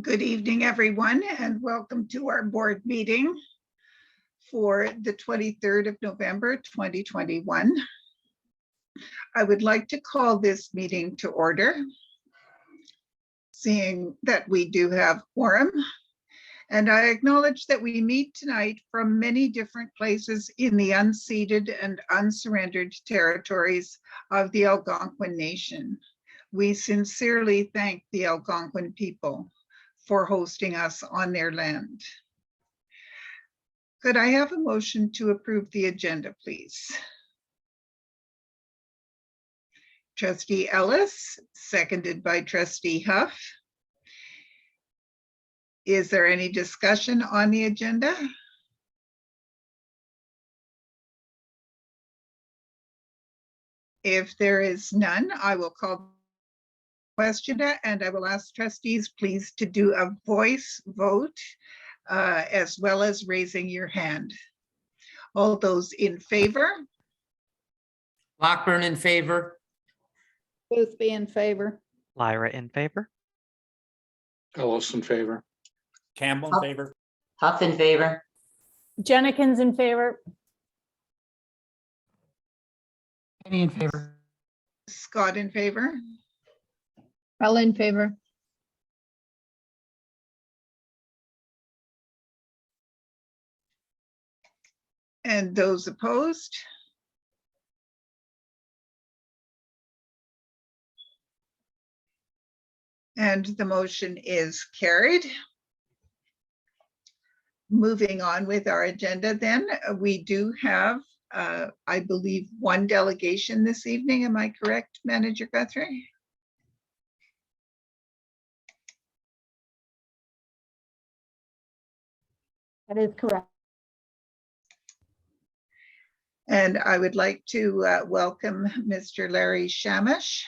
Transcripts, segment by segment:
Good evening, everyone, and welcome to our board meeting for the 23rd of November, 2021. I would like to call this meeting to order, seeing that we do have quorum, and I acknowledge that we meet tonight from many different places in the unceded and unsurrendered territories of the Algonquin Nation. We sincerely thank the Algonquin people for hosting us on their land. Could I have a motion to approve the agenda, please? Trustee Ellis, seconded by Trustee Huff. Is there any discussion on the agenda? If there is none, I will call question and I will ask trustees please to do a voice vote as well as raising your hand. All those in favor? Lockburn in favor. Boothby in favor. Lyra in favor. Ellis in favor. Campbell in favor. Huff in favor. Jennings in favor. Penny in favor. Scott in favor. All in favor. And those opposed? And the motion is carried. Moving on with our agenda then, we do have, I believe, one delegation this evening. Am I correct, Manager Guthrie? That is correct. And I would like to welcome Mr. Larry Shamash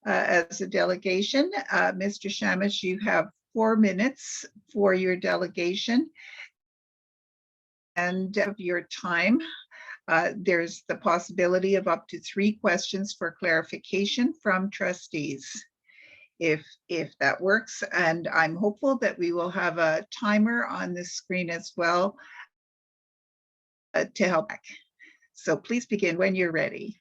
as a delegation. Mr. Shamash, you have 4 minutes for your delegation. And of your time, there's the possibility of up to 3 questions for clarification from trustees, if that works. And I'm hopeful that we will have a timer on the screen as well to help. So please begin when you're ready.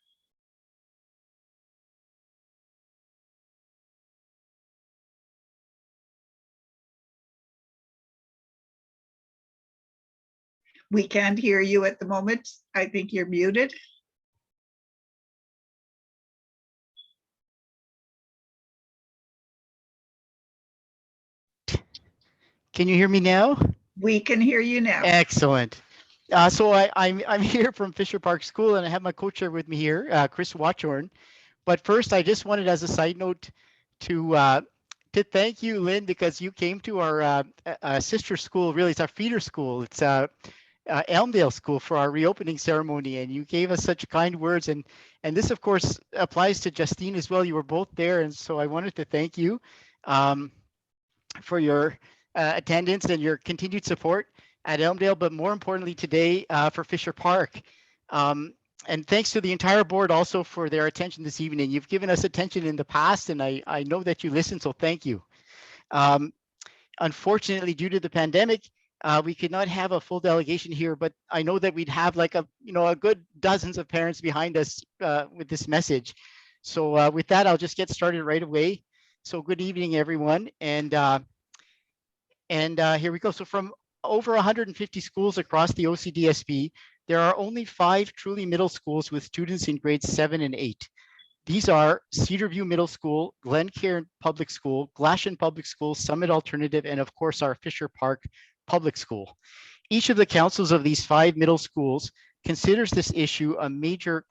We can't hear you at the moment. I think you're muted. Can you hear me now? We can hear you now. Excellent. So I'm here from Fisher Park School, and I have my co-chair with me here, Chris Watchorn. But first, I just wanted, as a side note, to thank you, Lynn, because you came to our sister school. Really, it's our feeder school. It's Elmdale School for our reopening ceremony, and you gave us such kind words. And this, of course, applies to Justine as well. You were both there, and so I wanted to thank you for your attendance and your continued support at Elmdale, but more importantly today for Fisher Park. And thanks to the entire board also for their attention this evening. You've given us attention in the past, and I know that you listened, so thank you. Unfortunately, due to the pandemic, we could not have a full delegation here, but I know that we'd have like a good dozens of parents behind us with this message. So with that, I'll just get started right away. So good evening, everyone. And here we go. So from over 150 schools across the Ocdsb, there are only 5 truly middle schools with students in grades 7 and 8. These are Cedarview Middle School, Glencairn Public School, Glashan Public School, Summit Alternative, and of course our Fisher Park Public School. Each of the councils of these 5 middle schools considers this issue a major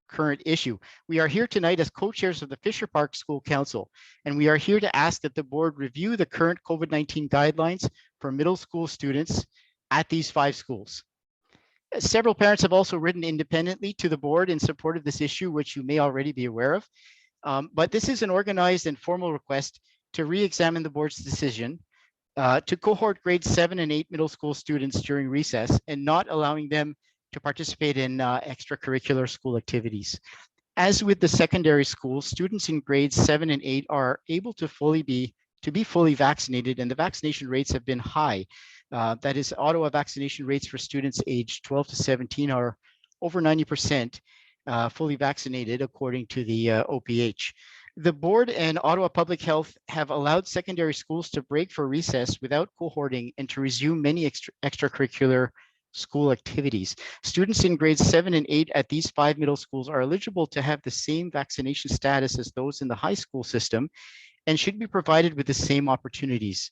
current issue. We are here tonight as co-chairs of the Fisher Park School Council, and we are here to ask that the board review the current COVID-19 guidelines for middle school students at these 5 schools. Several parents have also written independently to the board in support of this issue, which you may already be aware of. But this is an organized and formal request to re-examine the board's decision to cohort grades 7 and 8 middle school students during recess and not allowing them to participate in extracurricular school activities. As with the secondary schools, students in grades 7 and 8 are able to fully be to be fully vaccinated, and the vaccination rates have been high. That is, Ottawa vaccination rates for students aged 12 to 17 are over 90% fully vaccinated, according to the OPH. The board and Ottawa Public Health have allowed secondary schools to break for recess without cohorting and to resume many extracurricular school activities. Students in grades 7 and 8 at these 5 middle schools are eligible to have the same vaccination status as those in the high school system and should be provided with the same opportunities.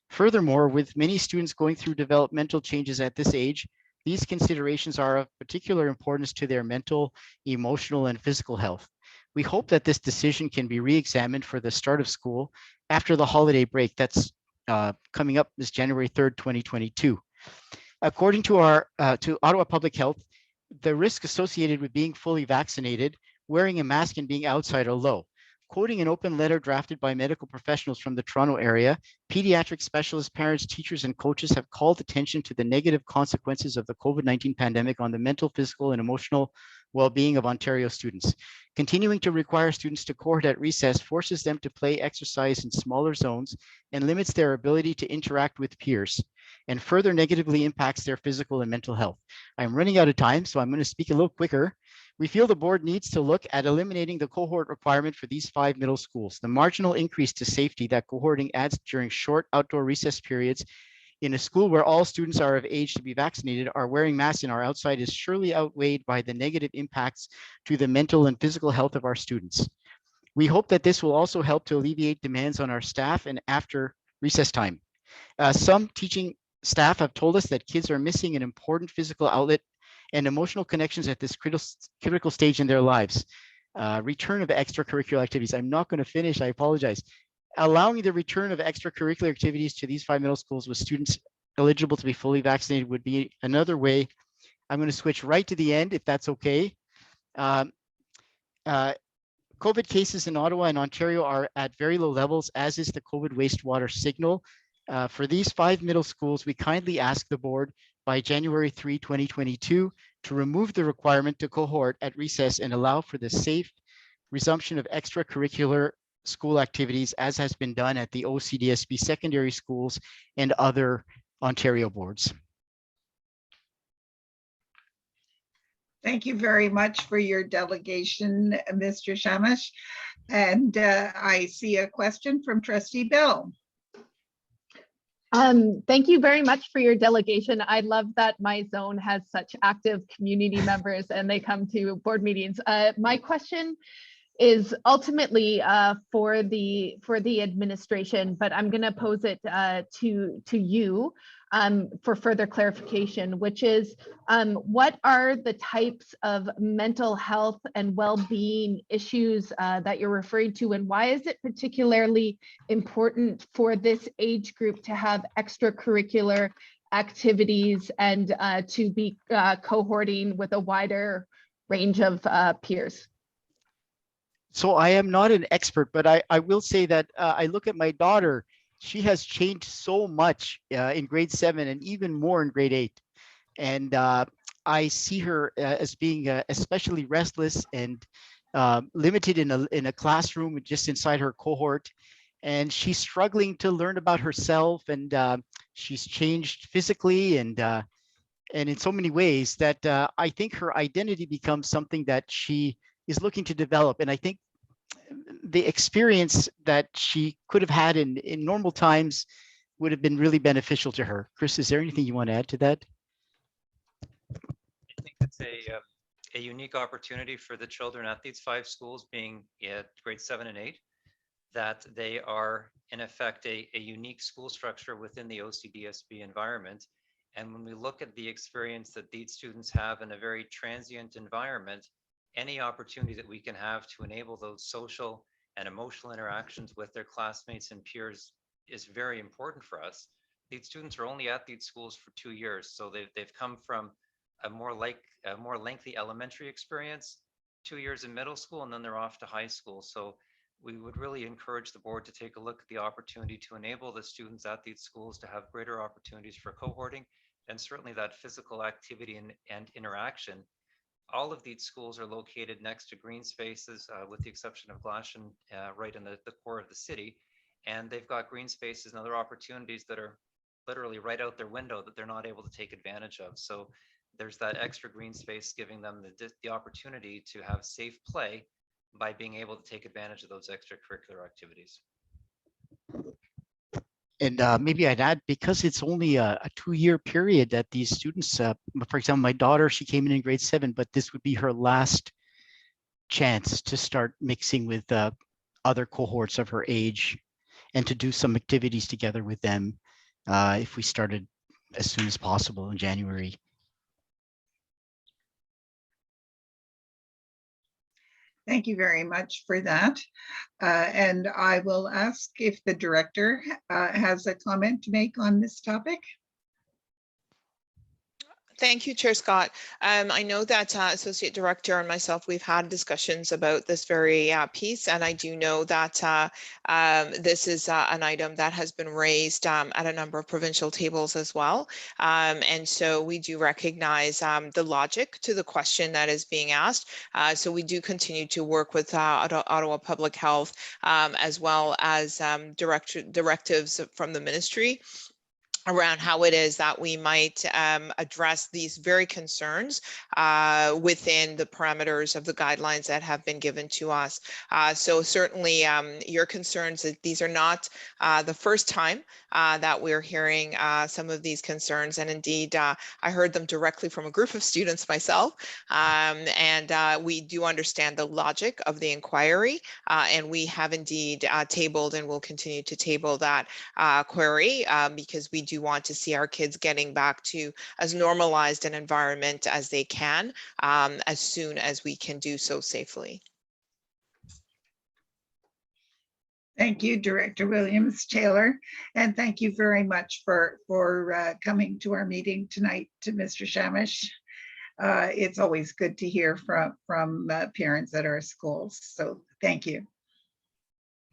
Furthermore, with many students going through developmental changes at this age, these considerations are of particular importance to their mental, emotional, and physical health. We hope that this decision can be re-examined for the start of school after the holiday break that's coming up this January 3rd, 2022. According to Ottawa Public Health, the risk associated with being fully vaccinated, wearing a mask, and being outside are low. Quoting an open letter drafted by medical professionals from the Toronto area, pediatric specialists, parents, teachers, and coaches have called attention to the negative consequences of the COVID-19 pandemic on the mental, physical, and emotional well-being of Ontario students. Continuing to require students to cohort at recess forces them to play exercise in smaller zones and limits their ability to interact with peers, and further negatively impacts their physical and mental health. I'm running out of time, so I'm going to speak a little quicker. We feel the board needs to look at eliminating the cohort requirement for these 5 middle schools. The marginal increase to safety that cohorting adds during short outdoor recess periods in a school where all students are of age to be vaccinated, are wearing masks and are outside is surely outweighed by the negative impacts to the mental and physical health of our students. We hope that this will also help to alleviate demands on our staff and after recess time. Some teaching staff have told us that kids are missing an important physical outlet and emotional connections at this critical stage in their lives. Return of extracurricular activities. I'm not going to finish, I apologize. Allowing the return of extracurricular activities to these 5 middle schools with students eligible to be fully vaccinated would be another way. I'm going to switch right to the end, if that's okay. COVID cases in Ottawa and Ontario are at very low levels, as is the COVID wastewater signal. For these 5 middle schools, we kindly ask the board by January 3, 2022, to remove the requirement to cohort at recess and allow for the safe resumption of extracurricular school activities as has been done at the OCDSB secondary schools and other Ontario boards. Thank you very much for your delegation, Mr. Shamash. And I see a question from Trustee Bell. Thank you very much for your delegation. I love that my zone has such active community members and they come to board meetings. My question is ultimately for the administration, but I'm going to pose it to you for further clarification, which is what are the types of mental health and well-being issues that you're referring to, and why is it particularly important for this age group to have extracurricular activities and to be cohorting with a wider range of peers? So I am not an expert, but I will say that I look at my daughter. She has changed so much in grade 7 and even more in grade 8. And I see her as being especially restless and limited in a classroom just inside her cohort. And she's struggling to learn about herself, and she's changed physically and in so many ways that I think her identity becomes something that she is looking to develop. And I think the experience that she could have had in normal times would have been really beneficial to her. Chris, is there anything you want to add to that? I think it's a unique opportunity for the children at these 5 schools, being at grade 7 and 8, that they are in effect a unique school structure within the OCDSB environment. And when we look at the experience that these students have in a very transient environment, any opportunity that we can have to enable those social and emotional interactions with their classmates and peers is very important for us. These students are only at these schools for 2 years, so they've come from a more lengthy elementary experience, 2 years in middle school, and then they're off to high school. So we would really encourage the board to take a look at the opportunity to enable the students at these schools to have greater opportunities for cohorting, and certainly that physical activity and interaction. All of these schools are located next to green spaces, with the exception of Glashan, right in the core of the city. and they've got green spaces and other opportunities that are literally right out their window that they're not able to take advantage of. So there's that extra green space giving them the opportunity to have safe play by being able to take advantage of those extracurricular activities. And maybe I'd add, because it's only a 2-year period that these students, for example, my daughter, she came in grade 7, but this would be her last chance to start mixing with other cohorts of her age and to do some activities together with them if we started as soon as possible in January. Thank you very much for that. And I will ask if the director has a comment to make on this topic. Thank you, Chair Scott. I know that Associate Director and myself, we've had discussions about this very piece, and I do know that this is an item that has been raised at a number of provincial tables as well. And so we do recognize the logic to the question that is being asked. So we do continue to work with Ottawa Public Health as well as directives from the ministry around how it is that we might address these very concerns within the parameters of the guidelines that have been given to us. So certainly your concerns, that these are not the first time that we're hearing some of these concerns. And indeed, I heard them directly from a group of students myself. And we do understand the logic of the inquiry. And we have indeed tabled and will continue to table that query because we do want to see our kids getting back to as normalized an environment as they can as soon as we can do so safely. Thank you, Director Williams-Taylor, and thank you very much for coming to our meeting tonight, to Mr. Shamish. It's always good to hear from parents at our schools, so thank you.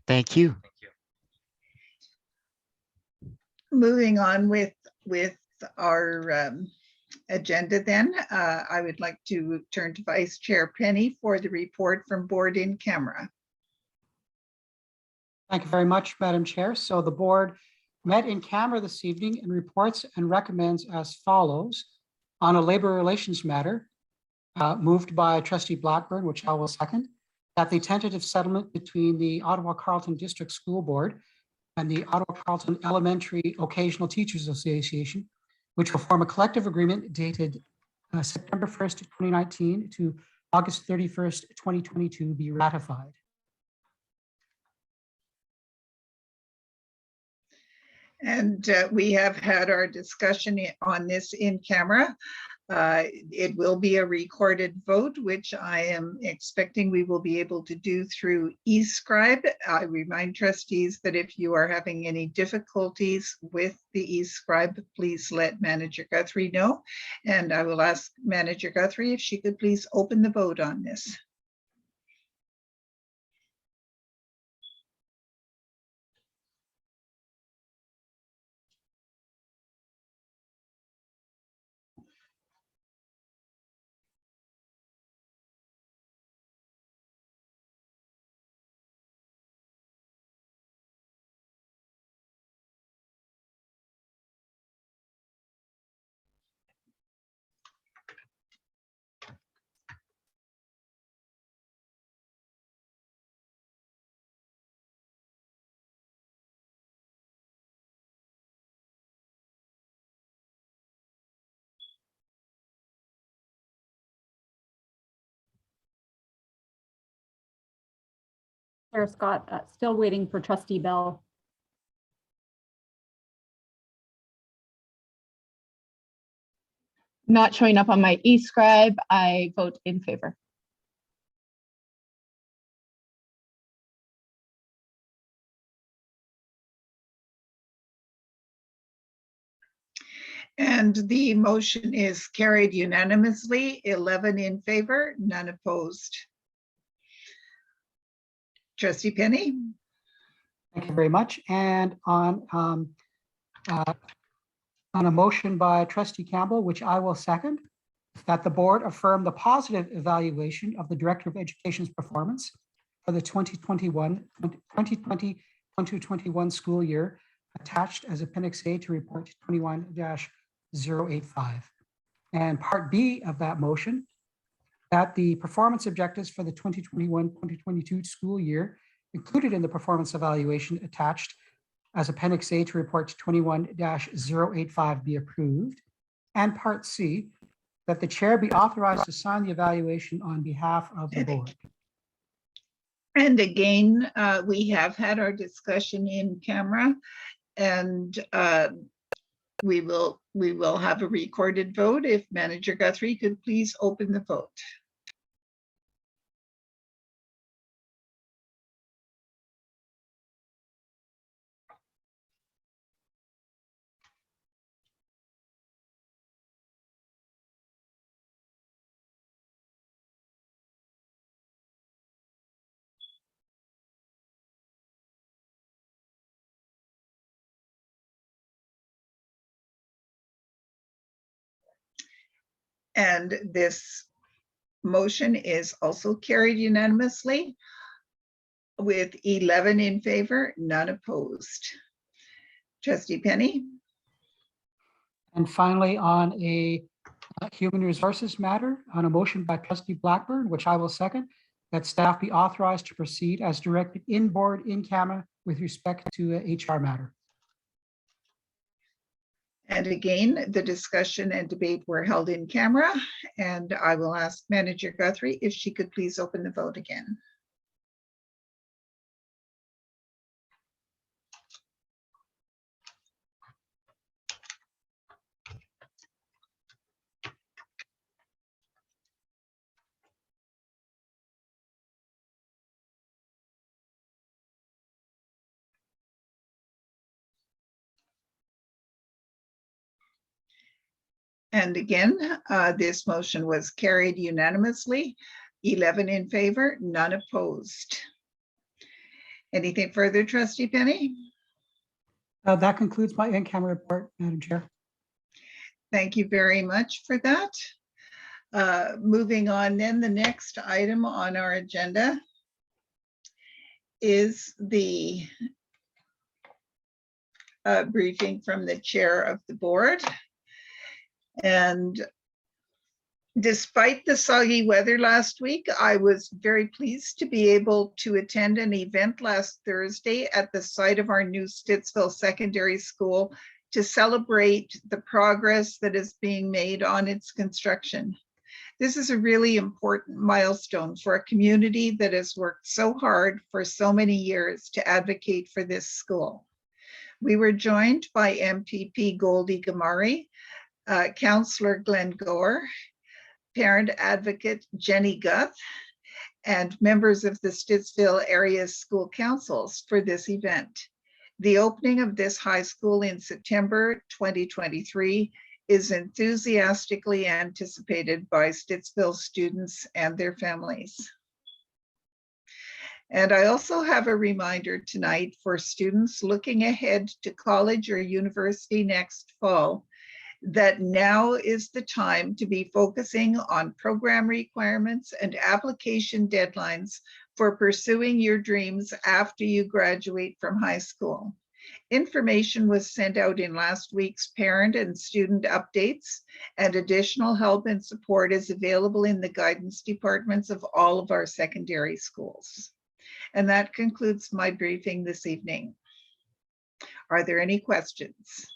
Thank you. Thank you. Moving on with our agenda then, I would like to turn to Vice Chair Penny for the report from Board in Camera. Thank you very much, Madam Chair. So the board met in camera this evening and reports and recommends as follows on a labor relations matter moved by Trustee Blackburn, which I will second, that the tentative settlement between the Ottawa-Carleton District School Board and the Ottawa-Carleton Elementary Occasional Teachers Association, which will form a collective agreement dated September 1st, 2019 to August 31st, 2022 be ratified. And we have had our discussion on this in camera. It will be a recorded vote, which I am expecting we will be able to do through eScribe. I remind trustees that if you are having any difficulties with the eScribe, please let Manager Guthrie know. And I will ask Manager Guthrie if she could please open the vote on this. Chair Scott, still waiting for Trustee Bell. Not showing up on my eScribe. I vote in favor. And the motion is carried unanimously, 11 in favor, none opposed. Trustee Penny? Thank you very much. And on a motion by Trustee Campbell, which I will second, that the board affirm the positive evaluation of the Director of Education's performance for the 2020 22-21 school year attached as Appendix A to Report 21-085. And Part B of that motion, that the performance objectives for the 2021-2022 school year included in the performance evaluation attached as Appendix A to Report 21-085 be approved. And Part C, that the chair be authorized to sign the evaluation on behalf of the board. And again, we have had our discussion in camera, and we will have a recorded vote. If Manager Guthrie could please open the vote. And this motion is also carried unanimously with 11 in favor, none opposed. Trustee Penny? And finally, on a human resources matter, on a motion by Trustee Blackburn, which I will second, that staff be authorized to proceed as directed in board in camera with respect to HR matter. And again, the discussion and debate were held in camera, and I will ask Manager Guthrie if she could please open the vote again. And again, this motion was carried unanimously, 11 in favor, none opposed. Anything further, Trustee Penny? That concludes my in-camera report, Madam Chair. Thank you very much for that. Moving on then, the next item on our agenda is the briefing from the chair of the board. And despite the soggy weather last week, I was very pleased to be able to attend an event last Thursday at the site of our new Stittsville Secondary School to celebrate the progress that is being made on its construction. This is a really important milestone for a community that has worked so hard for so many years to advocate for this school. We were joined by MPP Goldie Gamari, Councillor Glenn Gore, parent advocate Jenny Guth, and members of the Stittsville area school councils for this event. The opening of this high school in September 2023 is enthusiastically anticipated by Stittsville students and their families. And I also have a reminder tonight for students looking ahead to college or university next fall, that now is the time to be focusing on program requirements and application deadlines for pursuing your dreams after you graduate from high school. Information was sent out in last week's parent and student updates, and additional help and support is available in the guidance departments of all of our secondary schools. And that concludes my briefing this evening. Are there any questions?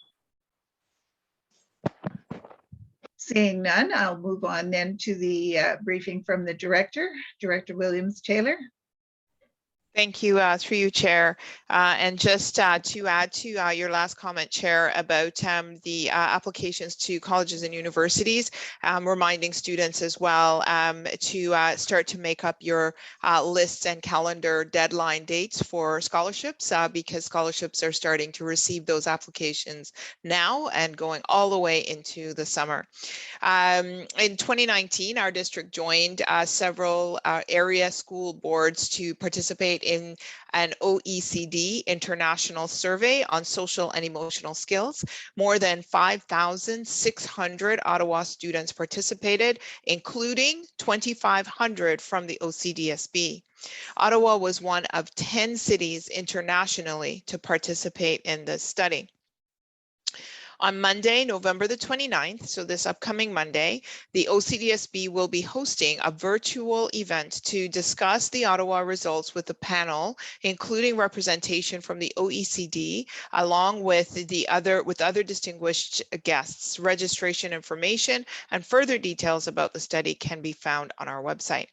Seeing none, I'll move on then to the briefing from the director, Director Williams-Taylor. Thank you, through you, Chair. And just to add to your last comment, Chair, about the applications to colleges and universities, reminding students as well to start to make up your lists and calendar deadline dates for scholarships, because scholarships are starting to receive those applications now and going all the way into the summer. In 2019, our district joined several area school boards to participate participate in an OECD international survey on social and emotional skills. More than 5,600 Ottawa students participated, including 2,500 from the OCDSB. Ottawa was one of 10 cities internationally to participate in this study. On Monday, November the 29th, so this upcoming Monday, the OCDSB will be hosting a virtual event to discuss the Ottawa results with the panel, including representation from the OECD, along with other distinguished guests. Registration information and further details about the study can be found on our website.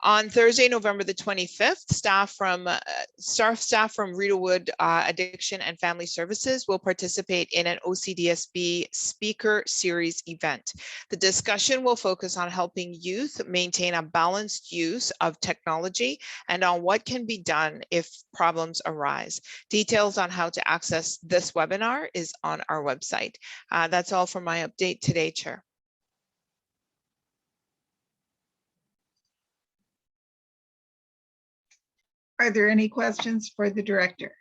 On Thursday, November the 25th, staff from Ridewood Addiction and Family Services will participate in an OCDSB speaker series event. The discussion will focus on helping youth maintain a balanced use of technology and on what can be done if problems arise. Details on how to access this webinar is on our website. That's all for my update today, Chair. Are there any questions for the director?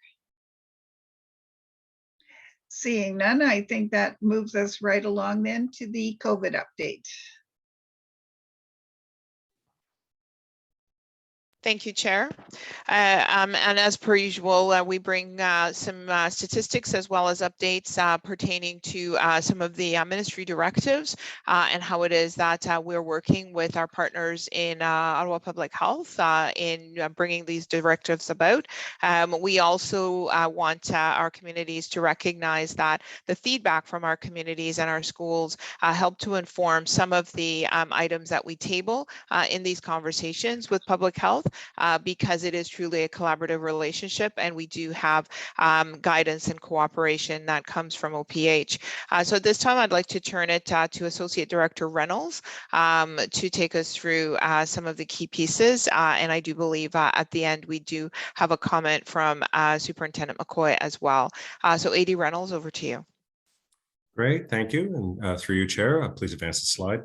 Seeing none, I think that moves us right along then to the COVID update. Thank you, Chair. And as per usual, we bring some statistics as well as updates pertaining to some of the ministry directives and how it is that we're working with our partners in Ottawa Public Health in bringing these directives about. We also want our communities to recognize that the feedback from our communities and our schools help to inform some of the items that we table in these conversations with public health. Because it is truly a collaborative relationship, and we do have guidance and cooperation that comes from OPH. So at this time, I'd like to turn it to Associate Director Reynolds to take us through some of the key pieces. And I do believe at the end, we do have a comment from Superintendent McCoy as well. So AD Reynolds, over to you. Great, thank you. And through you, Chair, please advance the slide.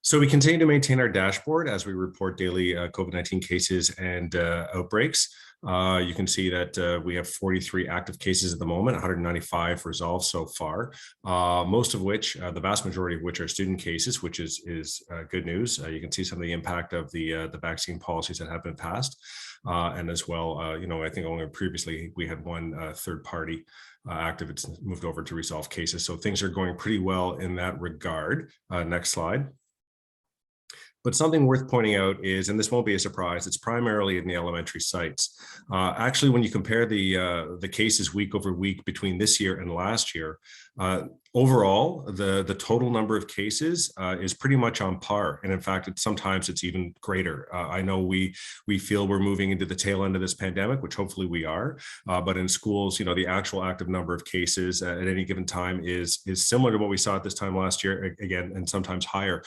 So we continue to maintain our dashboard as we report daily COVID-19 cases and outbreaks. You can see that we have 43 active cases at the moment, 195 resolved so far, most of which, the vast majority of which are student cases, which is good news. You can see some of the impact of the vaccine policies that have been passed. And as well, you know, I think only previously we had one third party active. It's moved over to resolve cases. So things are going pretty well in that regard. Next slide. But something worth pointing out is, and this won't be a surprise, it's primarily in the elementary sites. Actually, when you compare the cases week over week between this year and last year, overall, the total number of cases is pretty much on par. And in fact, sometimes it's even greater. I know we feel we're moving into the tail end of this pandemic, which hopefully we are. But in schools, you know, the actual active number of cases at any given time is similar to what we saw at this time last year, again, and sometimes higher.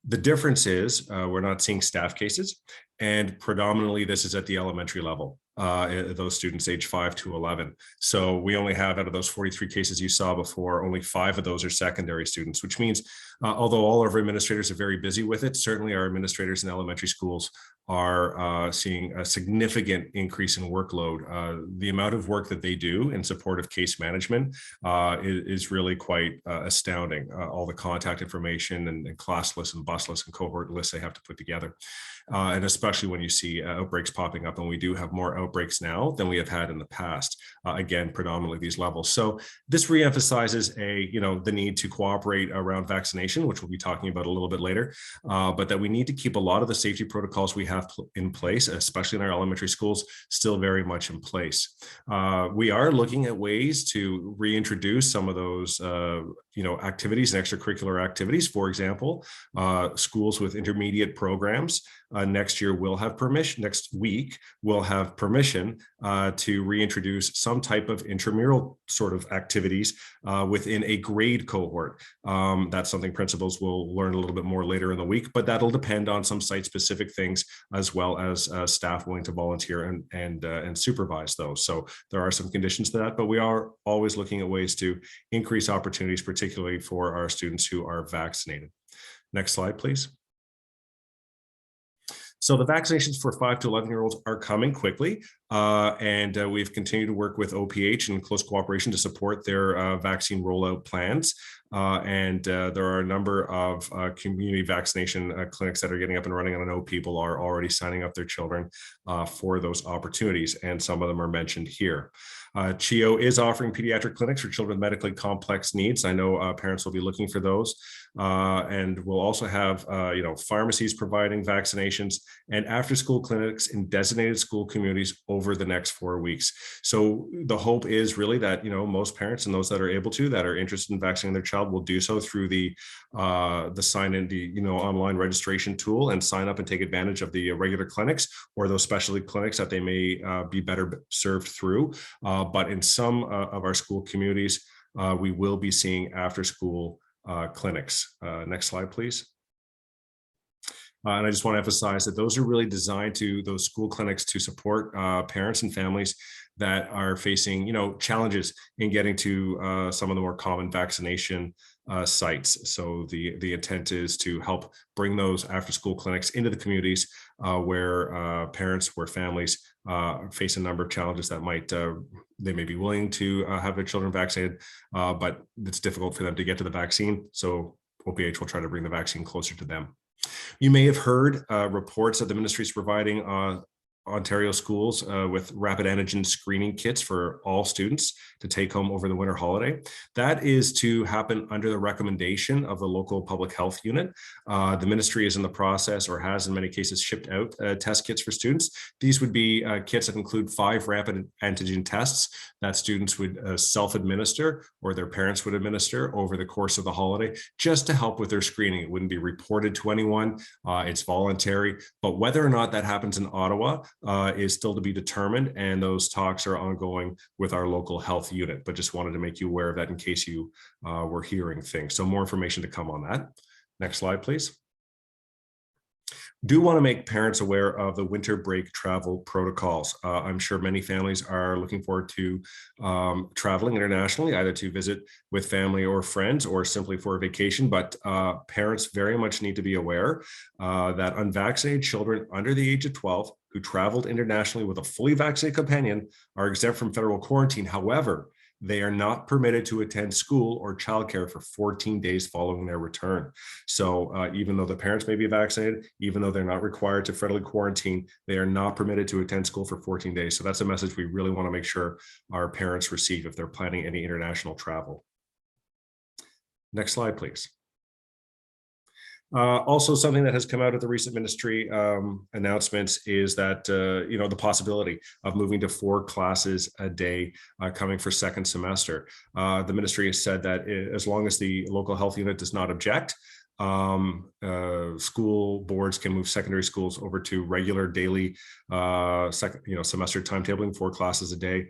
The difference is we're not seeing staff cases, and predominantly this is at the elementary level, those students age 5 to 11. So we only have, out of those 43 cases you saw before, only 5 of those are secondary students, which means although all of our administrators are very busy with it, certainly our administrators in elementary schools are seeing a significant increase in workload. The amount of work that they do in support of case management is really quite astounding. All the contact information and class lists and bus lists and cohort lists they have to put together. And especially when you see outbreaks popping up, and we do have more outbreaks now than we have had in the past, again, predominantly these levels. So this reemphasizes the need to cooperate around vaccination, which we'll be talking about a little bit later, but that we need to keep a lot of the safety protocols we have in place, especially in our elementary schools, still very much in place. We are looking at ways to reintroduce some of those activities and extracurricular activities. For example, schools with intermediate programs next week will have permission to reintroduce some type of intramural sort of activities within a grade cohort. That's something principals will learn a little bit more later in the week, but that'll depend on some site-specific things as well as staff willing to volunteer and supervise those. So there are some conditions to that, but we are always looking at ways to increase opportunities, particularly for our students who are vaccinated. Next slide, please. So the vaccinations for 5 to 11-year-olds are coming quickly, and we've continued to work with OPH in close cooperation to support their vaccine rollout plans. And there are a number of community vaccination clinics that are getting up and running, and I know people are already signing up their children for those opportunities, and some of them are mentioned here. CHEO is offering pediatric clinics for children with medically complex needs. I know parents will be looking for those. And we'll also have, pharmacies providing vaccinations and after-school clinics in designated school communities over the next 4 weeks. So the hope is really that, most parents and those that are able to, that are interested in vaccinating their child, will do so through the sign-in, online registration tool, and sign up and take advantage of the regular clinics or those specialty clinics that they may be better served through. But in some of our school communities, we will be seeing after-school clinics. Next slide, please. And I just want to emphasize that those are really designed those school clinics to support parents and families that are facing, challenges in getting to some of the more common vaccination sites. So the intent is to help bring those after-school clinics into the communities where families face a number of challenges that they may be willing to have their children vaccinated, but it's difficult for them to get to the vaccine. So OPH will try to bring the vaccine closer to them. You may have heard reports that the ministry is providing Ontario schools with rapid antigen screening kits for all students to take home over the winter holiday. That is to happen under the recommendation of the local public health unit. The ministry is in the process, or has in many cases, shipped out test kits for students. These would be kits that include 5 rapid antigen tests that students would self-administer, or their parents would administer over the course of the holiday, just to help with their screening. It wouldn't be reported to anyone. It's voluntary, but whether or not that happens in Ottawa is still to be determined, and those talks are ongoing with our local health unit, but just wanted to make you aware of that in case you were hearing things. So more information to come on that. Next slide, please. Do want to make parents aware of the winter break travel protocols. I'm sure many families are looking forward to traveling internationally, either to visit with family or friends, or simply for a vacation. But parents very much need to be aware that unvaccinated children under the age of 12 who traveled internationally with a fully vaccinated companion are exempt from federal quarantine. However, they are not permitted to attend school or childcare for 14 days following their return. So even though the parents may be vaccinated, even though they're not required to federally quarantine, they are not permitted to attend school for 14 days. So that's a message we really want to make sure our parents receive if they're planning any international travel. Next slide, please. Also, something that has come out of the recent ministry announcements is that, the possibility of moving to 4 classes a day coming for second semester. The ministry has said that as long as the local health unit does not object, school boards can move secondary schools over to regular daily semester timetabling, 4 classes a day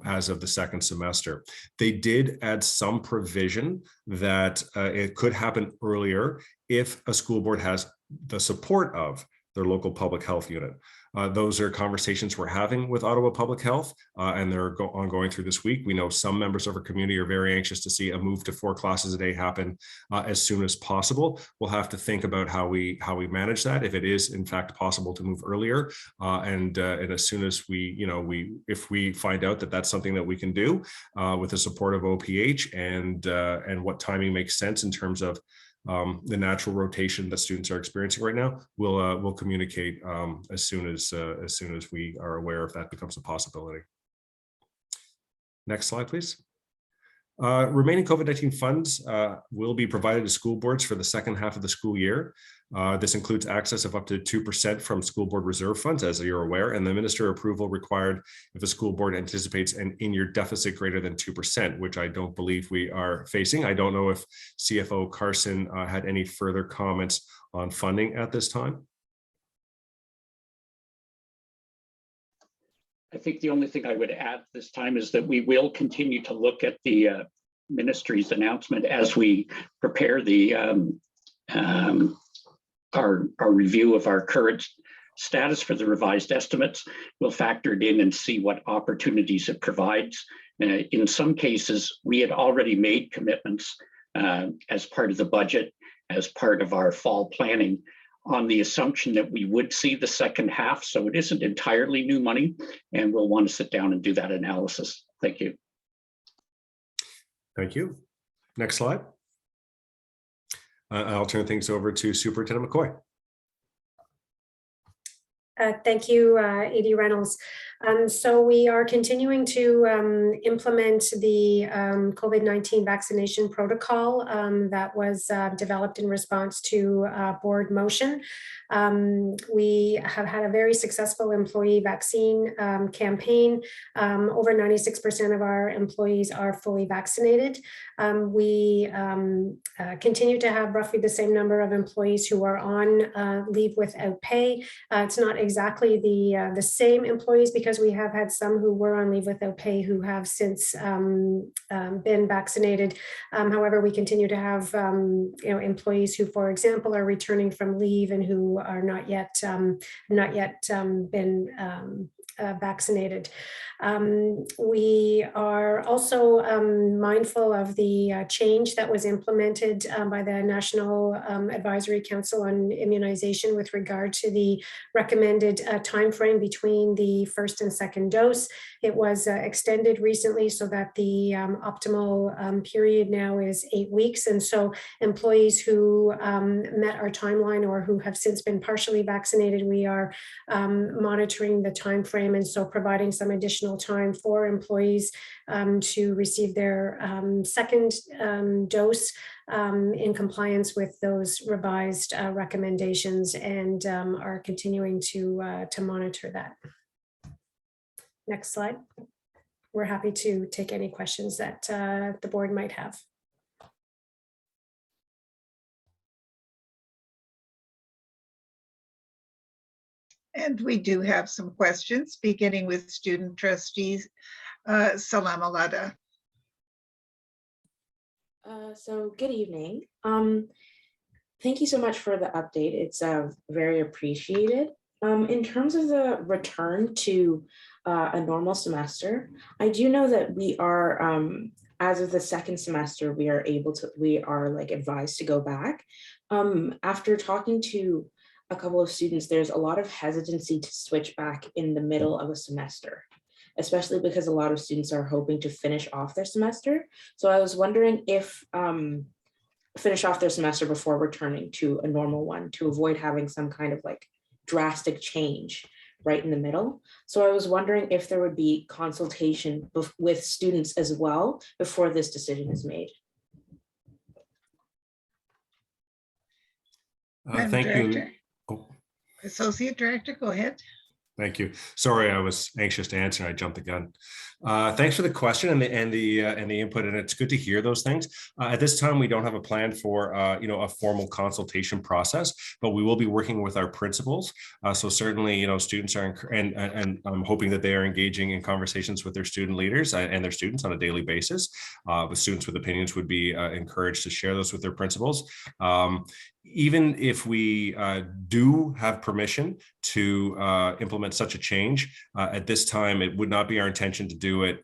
as of the second semester. They did add some provision that it could happen earlier if a school board has the support of their local public health unit. Those are conversations we're having with Ottawa Public Health, and they're ongoing through this week. We know some members of our community are very anxious to see a move to 4 classes a day happen as soon as possible. We'll have to think about how we manage that, if it is in fact possible to move earlier, and as soon as if we find out that that's something that we can do with the support of OPH, and what timing makes sense in terms of the natural rotation that students are experiencing right now, we'll communicate as soon as we are aware if that becomes a possibility. Next slide, please. Remaining COVID-19 funds will be provided to school boards for the second half of the school year. This includes access of up to 2% from school board reserve funds, as you're aware, and the minister approval required if the school board anticipates an in-year deficit greater than 2%, which I don't believe we are facing. I don't know if CFO Carson had any further comments on funding at this time. I think the only thing I would add this time is that we will continue to look at the ministry's announcement as we prepare the our review of our current status for the revised estimates. We'll factor it in and see what opportunities it provides. In some cases, we had already made commitments as part of the budget, as part of our fall planning on the assumption that we would see the second half. So it isn't entirely new money, and we'll want to sit down and do that analysis. Thank you. Thank you. Next slide. I'll turn things over to Superintendent McCoy. Thank you, AD Reynolds. So we are continuing to implement the COVID-19 vaccination protocol that was developed in response to board motion. We have had a very successful employee vaccine campaign. Over 96% of our employees are fully vaccinated. We continue to have roughly the same number of employees who are on leave without pay. It's not exactly the same employees because we have had some who were on leave without pay who have since been vaccinated. However, we continue to have employees who, for example, are returning from leave and who are not yet been vaccinated. We are also mindful of the change that was implemented by the National Advisory Council on Immunization with regard to the recommended time frame between the first and second dose. It was extended recently so that the optimal period now is 8 weeks. And so employees who met our timeline or who have since been partially vaccinated, we are monitoring the time frame, and so providing some additional time for employees to receive their second dose in compliance with those revised recommendations, and are continuing to monitor that. Next slide. We're happy to take any questions that the board might have. And we do have some questions, beginning with student trustees, Salam Alada. So good evening. Thank you so much for the update. It's very appreciated. In terms of the return to a normal semester, I do know that we are, as of the second semester, we are like advised to go back. After talking to a couple of students, there's a lot of hesitancy to switch back in the middle of a semester, especially because a lot of students are hoping to finish off their semester. So I was wondering if finish off their semester before returning to a normal one to avoid having some kind of like drastic change right in the middle. So I was wondering if there would be consultation with students as well before this decision is made. Thank you. Director. Oh. Associate Director, go ahead. Thank you. Sorry, I was anxious to answer. I jumped the gun. Thanks for the question and the input, and it's good to hear those things. At this time, we don't have a plan for a formal consultation process, but we will be working with our principals. So certainly, students are and I'm hoping that they are engaging in conversations with their student leaders and their students on a daily basis. But students with opinions would be encouraged to share those with their principals. Even if we do have permission to implement such a change, at this time, it would not be our intention to do it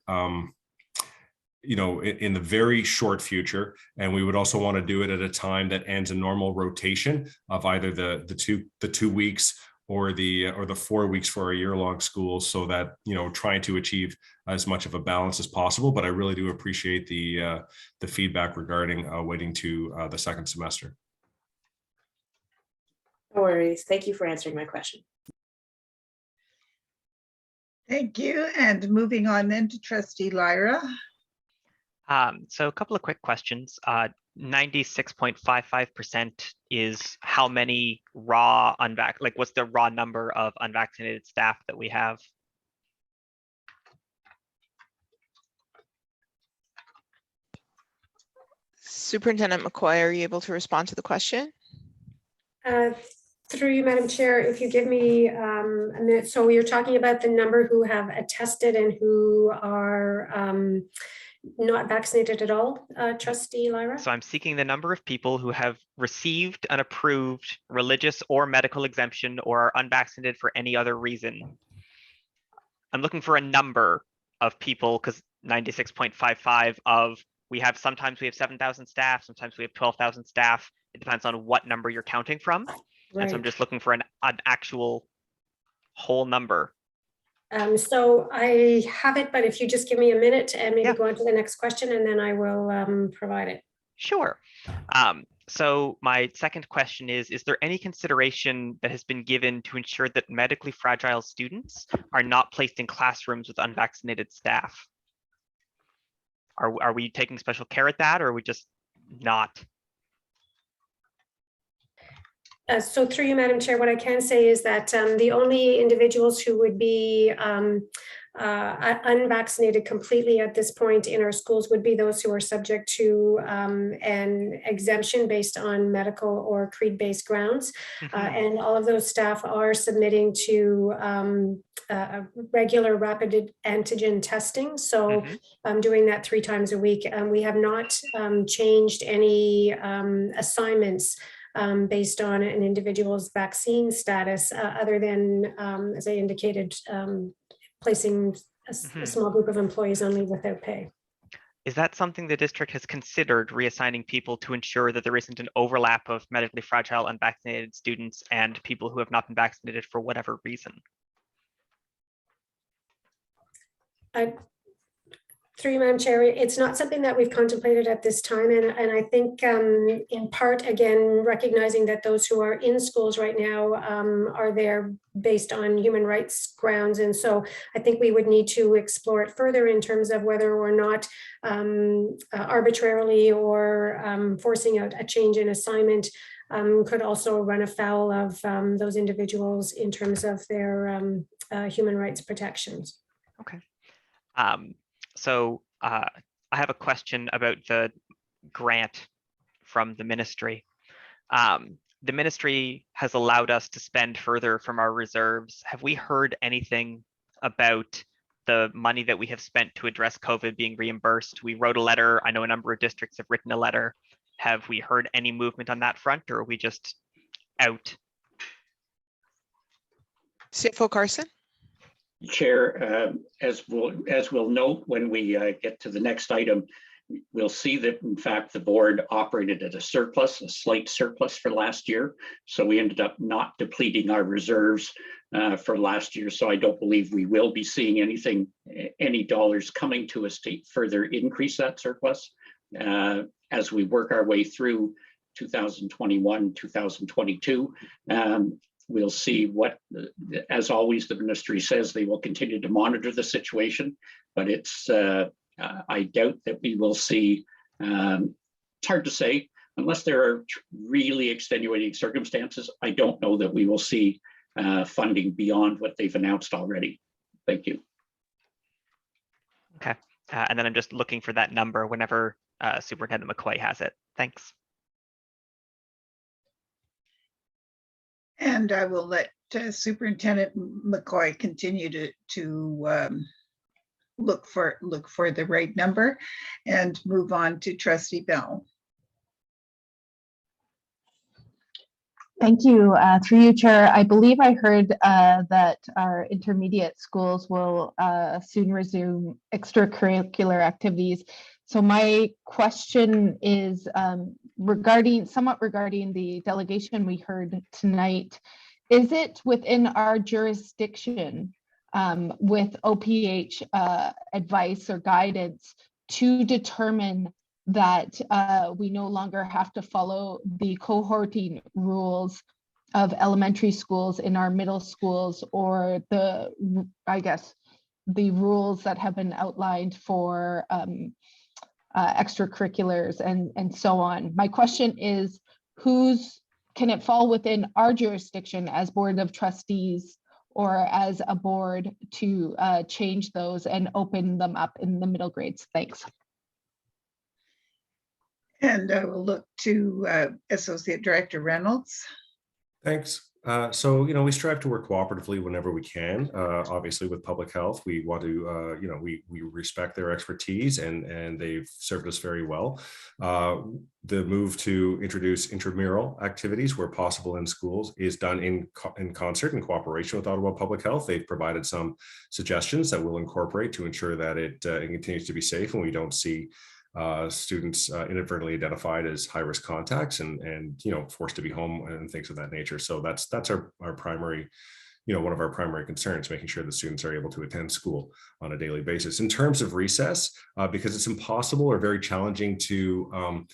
in the very short future. And we would also want to do it at a time that ends a normal rotation of either the 2 weeks or the 4 weeks for a year-long school, so that trying to achieve as much of a balance as possible. But I really do appreciate the feedback regarding waiting to the second semester. No worries. Thank you for answering my question. Thank you. And moving on then to Trustee Lyra. So a couple of quick questions. 96.55% is how many raw what's the raw number of unvaccinated staff that we have? Superintendent McCoy, are you able to respond to the question? Through you, Madam Chair, if you give me a minute. So you're talking about the number who have attested and who are not vaccinated at all, Trustee Lyra? So I'm seeking the number of people who have received an approved religious or medical exemption or are unvaccinated for any other reason. I'm looking for a number of people, because 96.55 sometimes we have 7,000 staff, sometimes we have 12,000 staff. It depends on what number you're counting from. And so I'm Right. just looking for an actual whole number. So I have it, but if you just give me a minute and maybe Yeah. go on to the next question, and then I will provide it. Sure. So my second question is there any consideration that has been given to ensure that medically fragile students are not placed in classrooms with unvaccinated staff? Are we taking special care at that, or are we just not? So through you, Madam Chair, what I can say is that the only individuals who would be unvaccinated completely at this point in our schools would be those who are subject to an exemption based on medical or creed-based grounds. And all of those staff are submitting to regular rapid antigen testing. So I'm doing that 3 times a week. We have not changed any assignments based on an individual's vaccine status, other than, as I indicated, placing a small group of employees on leave without pay. Is that something the district has considered, reassigning people to ensure that there isn't an overlap of medically fragile unvaccinated students and people who have not been vaccinated for whatever reason? Through you, Madam Chair, it's not something that we've contemplated at this time. And I think in part, again, recognizing that those who are in schools right now are there based on human rights grounds. And so I think we would need to explore it further in terms of whether or not arbitrarily or forcing out a change in assignment could also run afoul of those individuals in terms of their human rights protections. Okay. So I have a question about the grant from the ministry. The ministry has allowed us to spend further from our reserves. Have we heard anything about the money that we have spent to address COVID being reimbursed? We wrote a letter. I know a number of districts have written a letter. Have we heard any movement on that front, or are we just out? CFO Carson? Chair, as we'll note when we get to the next item, we'll see that in fact the board operated at a surplus, a slight surplus for last year. So we ended up not depleting our reserves for last year. So I don't believe we will be seeing any dollars coming to us to further increase that surplus as we work our way through 2021, 2022. We'll see what, as always, the ministry says they will continue to monitor the situation, but it's, I doubt that we will see, it's hard to say, unless there are really extenuating circumstances, I don't know that we will see funding beyond what they've announced already. Thank you. Okay, and then I'm just looking for that number whenever Superintendent McCoy has it. Thanks. And I will let Superintendent McCoy continue to look for the right number and move on to Trustee Bell. Thank you. Through you, Chair. I believe I heard that our intermediate schools will soon resume extracurricular activities. So my question is somewhat regarding the delegation we heard tonight. Is it within our jurisdiction with OPH advice or guidance to determine that we no longer have to follow the cohorting rules of elementary schools in our middle schools, or the rules that have been outlined for extracurriculars and so on? My question is, can it fall within our jurisdiction as Board of Trustees or as a board to change those and open them up in the middle grades? Thanks. And I will look to Associate Director Reynolds. Thanks. So, we strive to work cooperatively whenever we can. Obviously, with public health, we want to, we respect their expertise, and they've served us very well. The move to introduce intramural activities where possible in schools is done in concert and cooperation with Ottawa Public Health. They've provided some suggestions that we'll incorporate to ensure that it continues to be safe and we don't see students inadvertently identified as high-risk contacts and forced to be home and things of that nature. So that's our primary, one of our primary concerns, making sure the students are able to attend school on a daily basis. In terms of recess, because it's impossible or very challenging to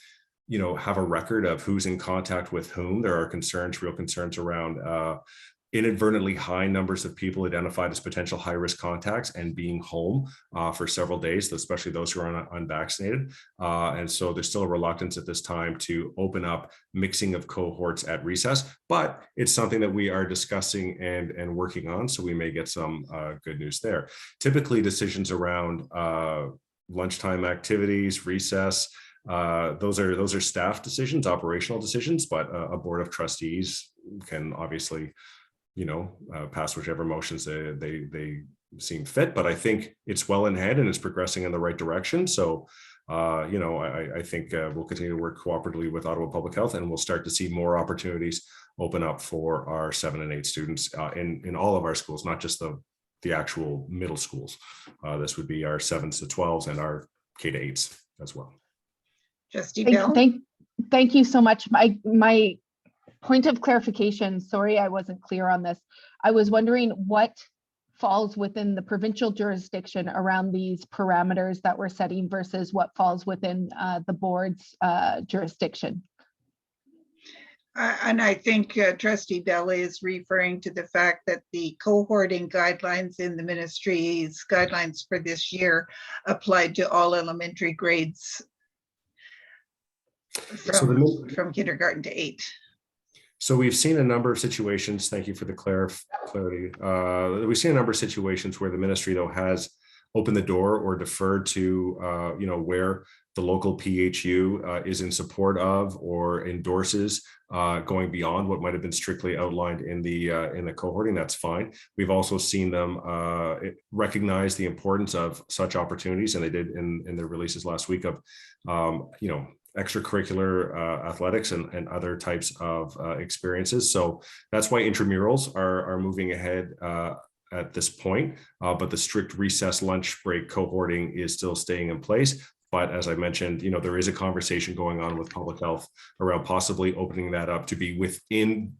have a record of who's in contact with whom, there are real concerns around inadvertently high numbers of people identified as potential high-risk contacts and being home for several days, especially those who are unvaccinated. And so there's still a reluctance at this time to open up mixing of cohorts at recess, but it's something that we are discussing and working on. So we may get some good news there. Typically decisions around lunchtime activities, recess, those are staff decisions, operational decisions, but a board of trustees can obviously pass whichever motions they seem fit. But I think it's well in hand and it's progressing in the right direction. So, I think we'll continue to work cooperatively with Ottawa Public Health, and we'll start to see more opportunities open up for our 7 and 8 students in all of our schools, not just the actual middle schools. This would be our 7s to 12s and our K to 8s as well. Trustee Bell? Thank you so much. My point of clarification, sorry, I wasn't clear on this. I was wondering what falls within the provincial jurisdiction around these parameters that we're setting versus what falls within the board's jurisdiction. And I think Trustee Bell is referring to the fact that the cohorting guidelines in the ministry's guidelines for this year applied to all elementary grades from kindergarten to 8. So we've seen a number of situations, thank you for the clarity. We've seen a number of situations where the ministry, though, has opened the door or deferred to, where the local PHU is in support of or endorses going beyond what might have been strictly outlined in the cohorting. That's fine. We've also seen them recognize the importance of such opportunities, and they did in their releases last week of, extracurricular athletics and other types of experiences. So that's why intramurals are moving ahead at this point, but the strict recess lunch break cohorting is still staying in place. But as I mentioned, there is a conversation going on with public health around possibly opening that up to be within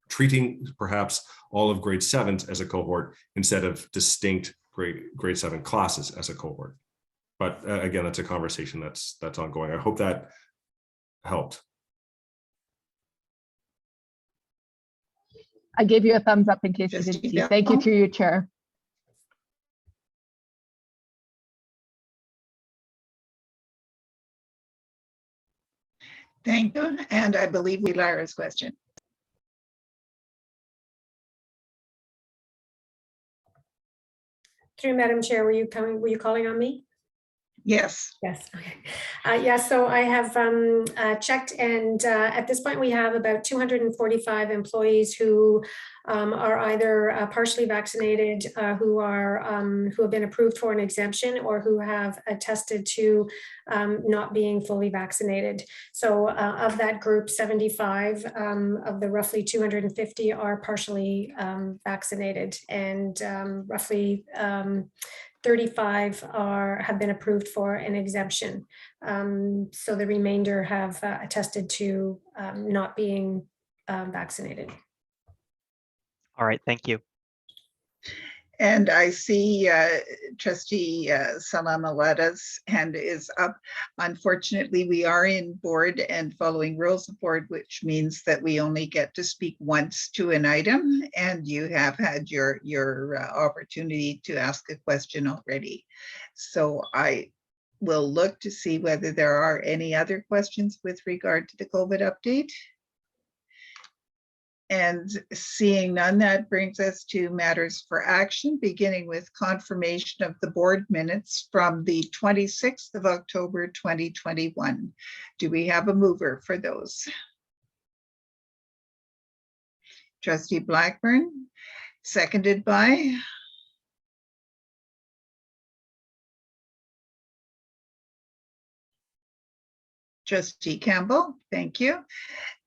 treating perhaps all of grade 7s as a cohort instead of distinct grade 7 classes as a cohort. But again, that's a conversation that's ongoing. I hope that helped. I gave you a thumbs up in case you didn't see. Thank you through your chair. Thank you. And I believe Lyra's question. Through Madam Chair, were you calling on me? Yes. Yes. Okay. So I have checked, and at this point we have about 245 employees who are either partially vaccinated, who have been approved for an exemption, or who have attested to not being fully vaccinated. So of that group, 75 of the roughly 250 are partially vaccinated, and roughly 35 have been approved for an exemption. So the remainder have attested to not being vaccinated. All right, thank you. And I see Trustee Salamalata's hand is up. Unfortunately, we are in board and following rules of board, which means that we only get to speak once to an item, and you have had your opportunity to ask a question already. So I will look to see whether there are any other questions with regard to the COVID update. And seeing none, that brings us to matters for action, beginning with confirmation of the board minutes from the 26th of October, 2021. Do we have a mover for those? Trustee Blackburn, seconded by? Trustee Campbell, thank you.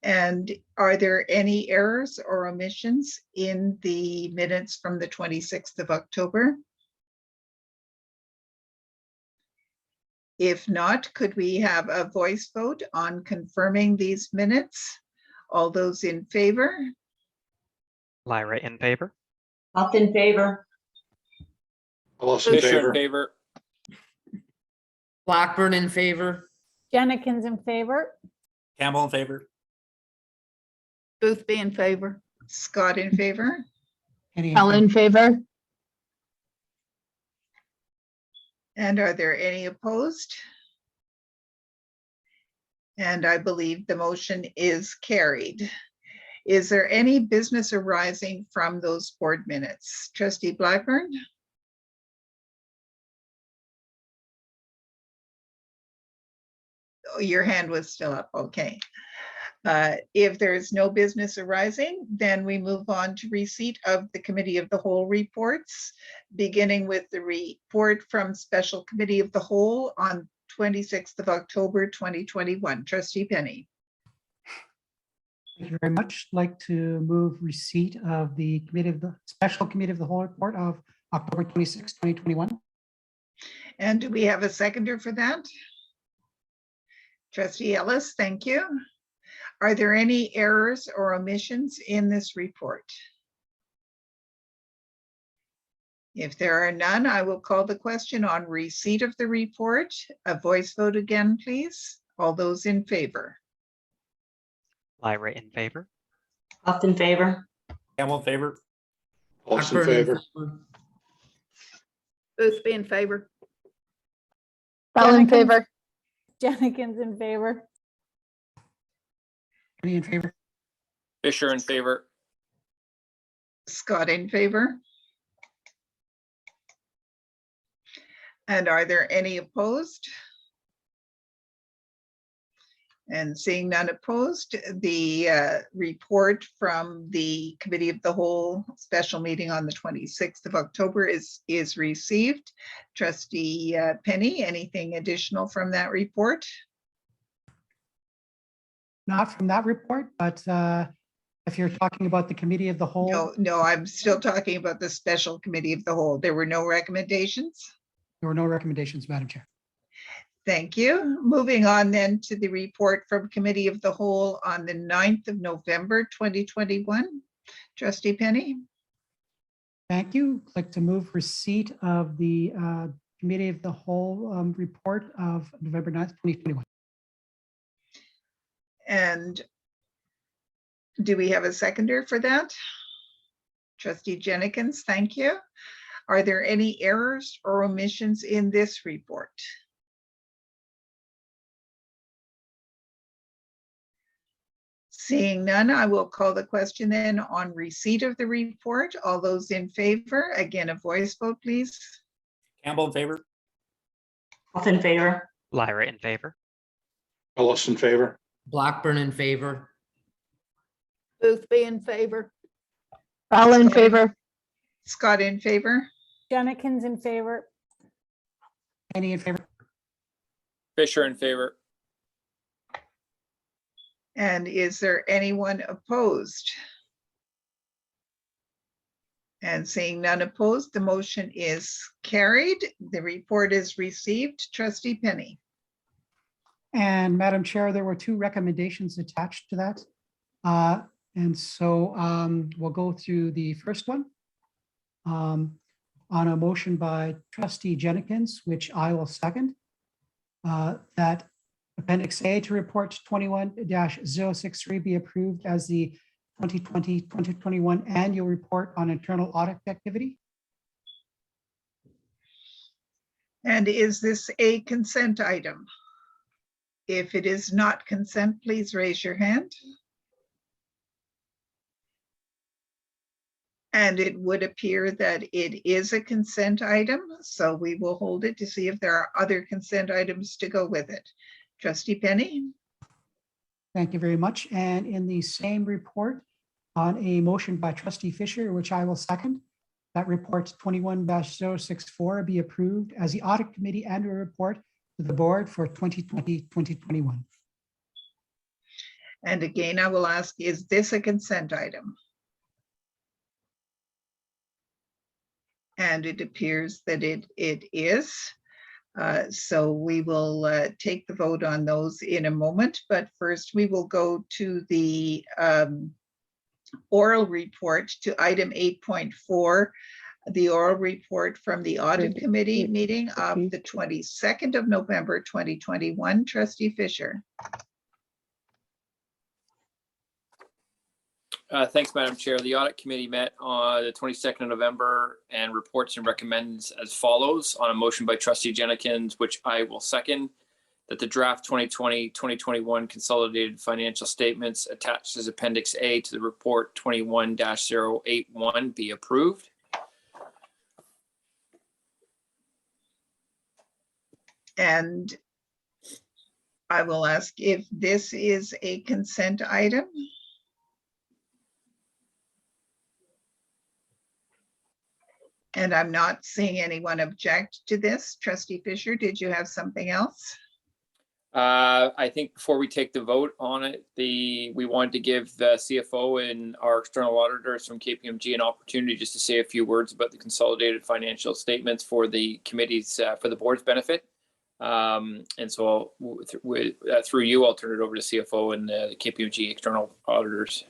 And are there any errors or omissions in the minutes from the 26th of October? If not, could we have a voice vote on confirming these minutes? All those in favor? Lyra in favor. Huff in favor. Ellis in Fisher in favor. favor. Blackburn in favor. Jennings in favor. Campbell in favor. Boothby in favor. Scott in favor. Any in Bell in favor. And are there any opposed? And I believe the motion is carried. Is there any business arising from those board minutes? Trustee Blackburn? Oh, your hand was still up, okay. If there is no business arising, then we move on to receipt of the Committee of the Whole reports, beginning with the report from Special Committee of the Whole on 26th of October, 2021. Trustee Penny. Thank you very much. I'd like to move receipt of the Special Committee of the Whole report of October 26, 2021. And do we have a seconder for that? Trustee Ellis, thank you. Are there any errors or omissions in this report? If there are none, I will call the question on receipt of the report. A voice vote again, please. All those in favor? Lyra in favor. Huff in favor. Campbell in favor. Ellis in Blackburn in favor. Boothby in favor. Bell in Jennings- favor. Jennings in favor. Any in favor? Fisher in favor. Scott in favor. And are there any opposed? And seeing none opposed, the report from the Committee of the Whole special meeting on the 26th of October is received. Trustee Penny, anything additional from that report? Not from that report, but if you're talking about the Committee of the Whole, No, I'm still talking about the Special Committee of the Whole. There were no recommendations? there were no recommendations, Madam Chair. Thank you. Moving on then to the report from Committee of the Whole on the 9th of November, 2021. Trustee Penny? Thank you. I'd like to move receipt of the Committee of the Whole report of November 9th, 2021. And do we have a seconder for that? Trustee Jennings, thank you. Are there any errors or omissions in this report? Seeing none, I will call the question then on receipt of the report. All those in favor, again, a voice vote, please. Campbell in favor. Huff in favor. Lyra in favor. Ellis in favor. Blackburn in favor. Boothby in favor. Bell in favor. Scott in favor. Jennings in favor. Any in favor? Fisher in favor. And is there anyone opposed? And seeing none opposed, the motion is carried. The report is received. Trustee Penny. And Madam Chair, there were two recommendations attached to that. And so we'll go through the first one. On a motion by Trustee Jennings, which I will second, that Appendix A to Report 21-063 be approved as the 2020-2021 Annual Report on Internal Audit Activity. And is this a consent item? If it is not consent, please raise your hand. And it would appear that it is a consent item, so we will hold it to see if there are other consent items to go with it. Trustee Penny? Thank you very much. And in the same report, on a motion by Trustee Fisher, which I will second, that report 21-064 be approved as the Audit Committee Annual Report to the Board for 2020-2021. And again, I will ask, is this a consent item? And it appears that it is. So we will take the vote on those in a moment, but first we will go to the oral report to item 8.4, the oral report from the Audit Committee meeting of the 22nd of November, 2021. Trustee Fisher. Thanks, Madam Chair. The Audit Committee met on the 22nd of November and reports and recommends as follows on a motion by Trustee Jennings, which I will second, that the draft 2020-2021 consolidated financial statements attached as Appendix A to the report 21-081 be approved. And I will ask if this is a consent item. And I'm not seeing anyone object to this. Trustee Fisher, did you have something else? I think before we take the vote on it, we wanted to give the CFO and our external auditors from Kpmg an opportunity just to say a few words about the consolidated financial statements for the committee's, for the board's benefit. And so through you, I'll turn it over to CFO and the Kpmg external auditors.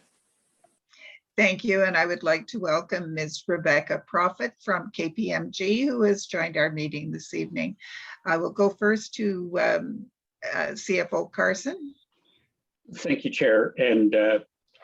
Thank you, and I would like to welcome Ms. Rebecca Prophet from Kpmg, who has joined our meeting this evening. I will go first to CFO Carson. Thank you, Chair. And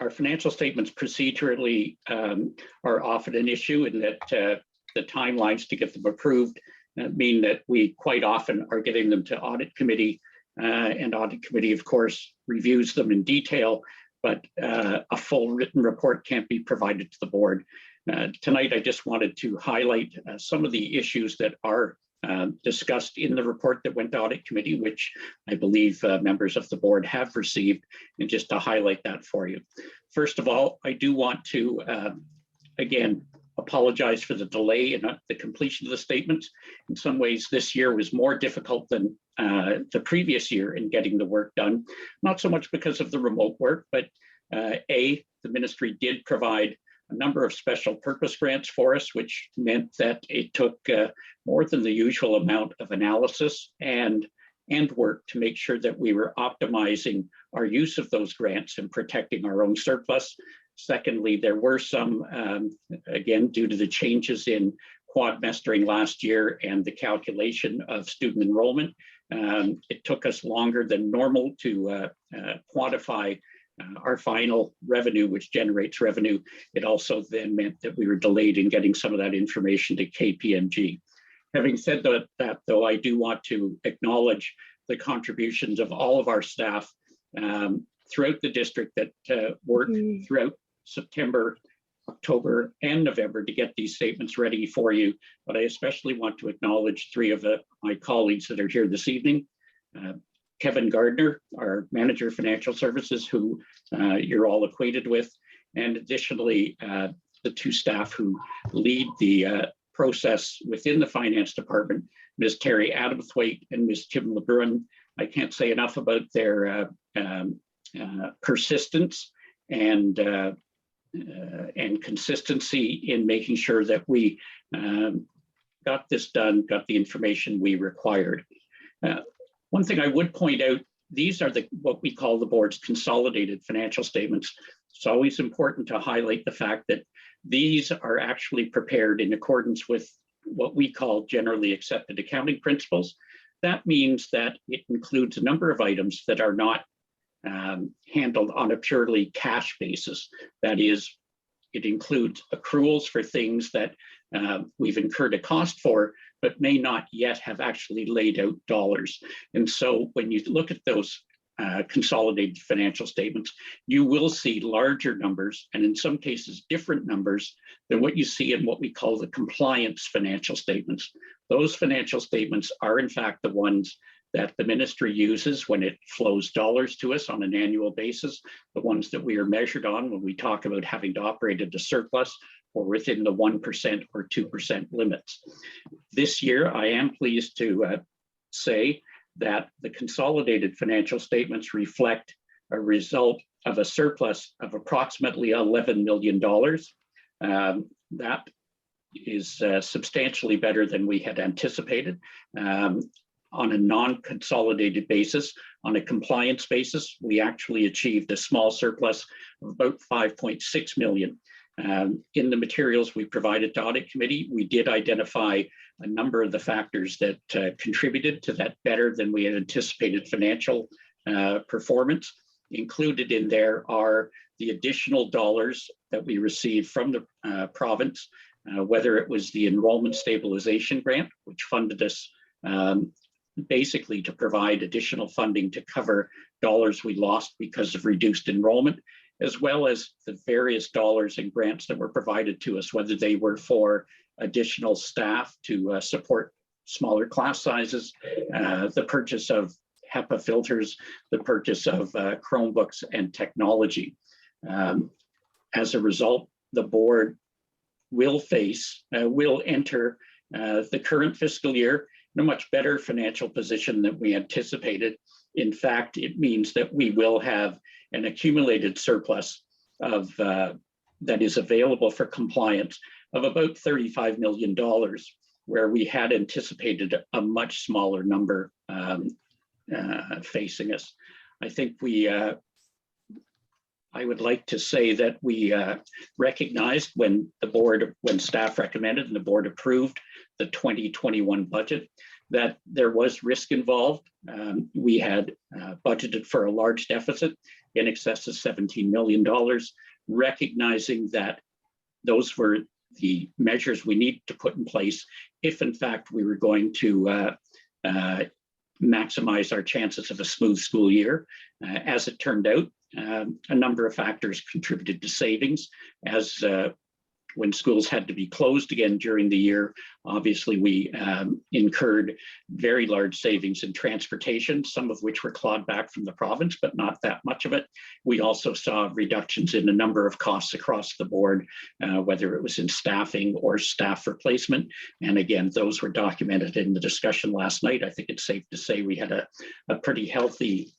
our financial statements procedurally are often an issue in that the timelines to get them approved mean that we quite often are getting them to Audit Committee, and Audit Committee, of course, reviews them in detail, but a full written report can't be provided to the board. Tonight, I just wanted to highlight some of the issues that are discussed in the report that went to Audit Committee, which I believe members of the board have received, and just to highlight that for you. First of all, I do want to, again, apologize for the delay in the completion of the statements. In some ways, this year was more difficult than the previous year in getting the work done, not so much because of the remote work, but the ministry did provide a number of special purpose grants for us, which meant that it took more than the usual amount of analysis and work to make sure that we were optimizing our use of those grants and protecting our own surplus. Secondly, there were some, again, due to the changes in quadmestering last year and the calculation of student enrollment, it took us longer than normal to quantify our final revenue, which generates revenue. It also then meant that we were delayed in getting some of that information to Kpmg. Having said that, though, I do want to acknowledge the contributions of all of our staff throughout the district that worked throughout September, October, and November to get these statements ready for you. But I especially want to acknowledge three of my colleagues that are here this evening. Kevin Gardner, our Manager of Financial Services, who you're all acquainted with, and additionally, the two staff who lead the process within the Finance Department, Ms. Terry Adamthwaite and Ms. Kim LeBrun. I can't say enough about their persistence and consistency in making sure that we got this done, got the information we required. One thing I would point out, these are what we call the board's consolidated financial statements. It's always important to highlight the fact that these are actually prepared in accordance with what we call generally accepted accounting principles. That means that it includes a number of items that are not handled on a purely cash basis. That is, it includes accruals for things that we've incurred a cost for, but may not yet have actually laid out dollars. And so when you look at those consolidated financial statements, you will see larger numbers, and in some cases different numbers than what you see in what we call the compliance financial statements. Those financial statements are in fact the ones that the ministry uses when it flows dollars to us on an annual basis, the ones that we are measured on when we talk about having to operate at a surplus or within the 1% or 2% limits. This year, I am pleased to say that the consolidated financial statements reflect a result of a surplus of approximately $11 million. That is substantially better than we had anticipated. on a non-consolidated basis, on a compliance basis, we actually achieved a small surplus of about 5.6 million. In the materials we provided to Audit Committee, we did identify a number of the factors that contributed to that better than we had anticipated financial performance. Included in there are the additional dollars that we received from the province, whether it was the enrollment stabilization grant, which funded us basically to provide additional funding to cover dollars we lost because of reduced enrollment, as well as the various dollars and grants that were provided to us, whether they were for additional staff to support smaller class sizes, the purchase of HEPA filters, the purchase of Chromebooks and technology. As a result, the board will enter the current fiscal year in a much better financial position than we anticipated. In fact, it means that we will have an accumulated surplus of that is available for compliance of about $35 million, where we had anticipated a much smaller number facing us. I think I would like to say that we recognized when staff recommended and the board approved the 2021 budget, that there was risk involved. We had budgeted for a large deficit in excess of $17 million, recognizing that those were the measures we need to put in place if in fact we were going to maximize our chances of a smooth school year. As it turned out, a number of factors contributed to savings. As when schools had to be closed again during the year, obviously we incurred very large savings in transportation, some of which were clawed back from the province, but not that much of it. We also saw reductions in a number of costs across the board, whether it was in staffing or staff replacement. And again, those were documented in the discussion last night. I think it's safe to say we had a pretty healthy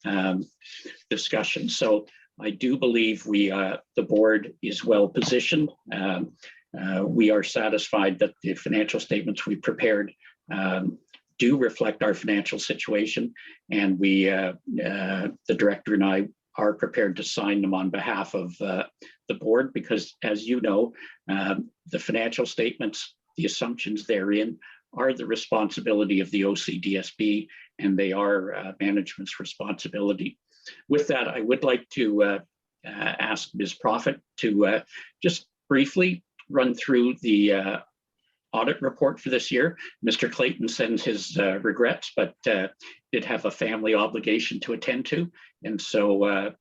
discussion. So I do believe the board is well positioned. We are satisfied that the financial statements we prepared do reflect our financial situation, and the director and I are prepared to sign them on behalf of the board, because as you know, the financial statements, the assumptions therein are the responsibility of the OCDSB, and they are management's responsibility. With that, I would like to ask Ms. Prophet to just briefly run through the audit report for this year. Mr. Clayton sends his regrets, but did have a family obligation to attend to. And so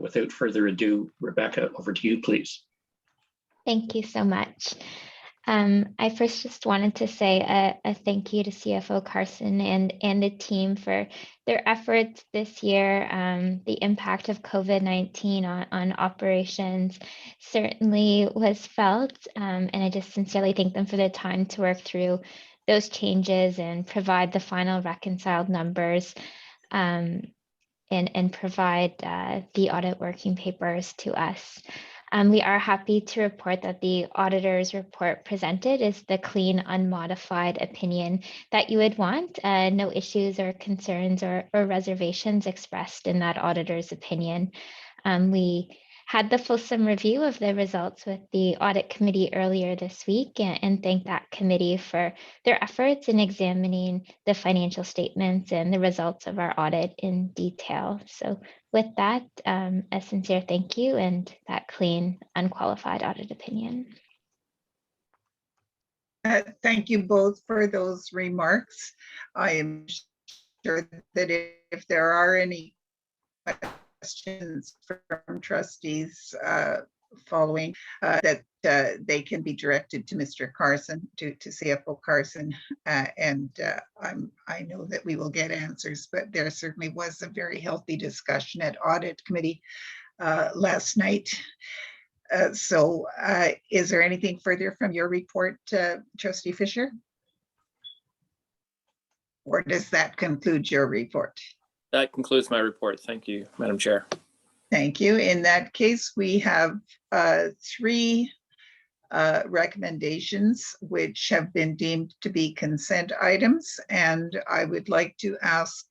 without further ado, Rebecca, over to you, please. Thank you so much. I first just wanted to say a thank you to CFO Carson and the team for their efforts this year. The impact of COVID-19 on operations certainly was felt, and I just sincerely thank them for the time to work through those changes and provide the final reconciled numbers and provide the audit working papers to us. We are happy to report that the auditor's report presented is the clean, unmodified opinion that you would want. No issues or concerns or reservations expressed in that auditor's opinion. We had the fulsome review of the results with the audit committee earlier this week and thank that committee for their efforts in examining the financial statements and the results of our audit in detail. So with that, a sincere thank you and that clean, unqualified audit opinion. Thank you both for those remarks. I am sure that if there are any questions from trustees following, that they can be directed to Mr. Carson, to CFO Carson, and I know that we will get answers, but there certainly was a very healthy discussion at Audit Committee last night. So is there anything further from your report, Trustee Fisher? Or does that conclude your report? That concludes my report. Thank you, Madam Chair. Thank you. In that case, we have three recommendations, which have been deemed to be consent items. And I would like to ask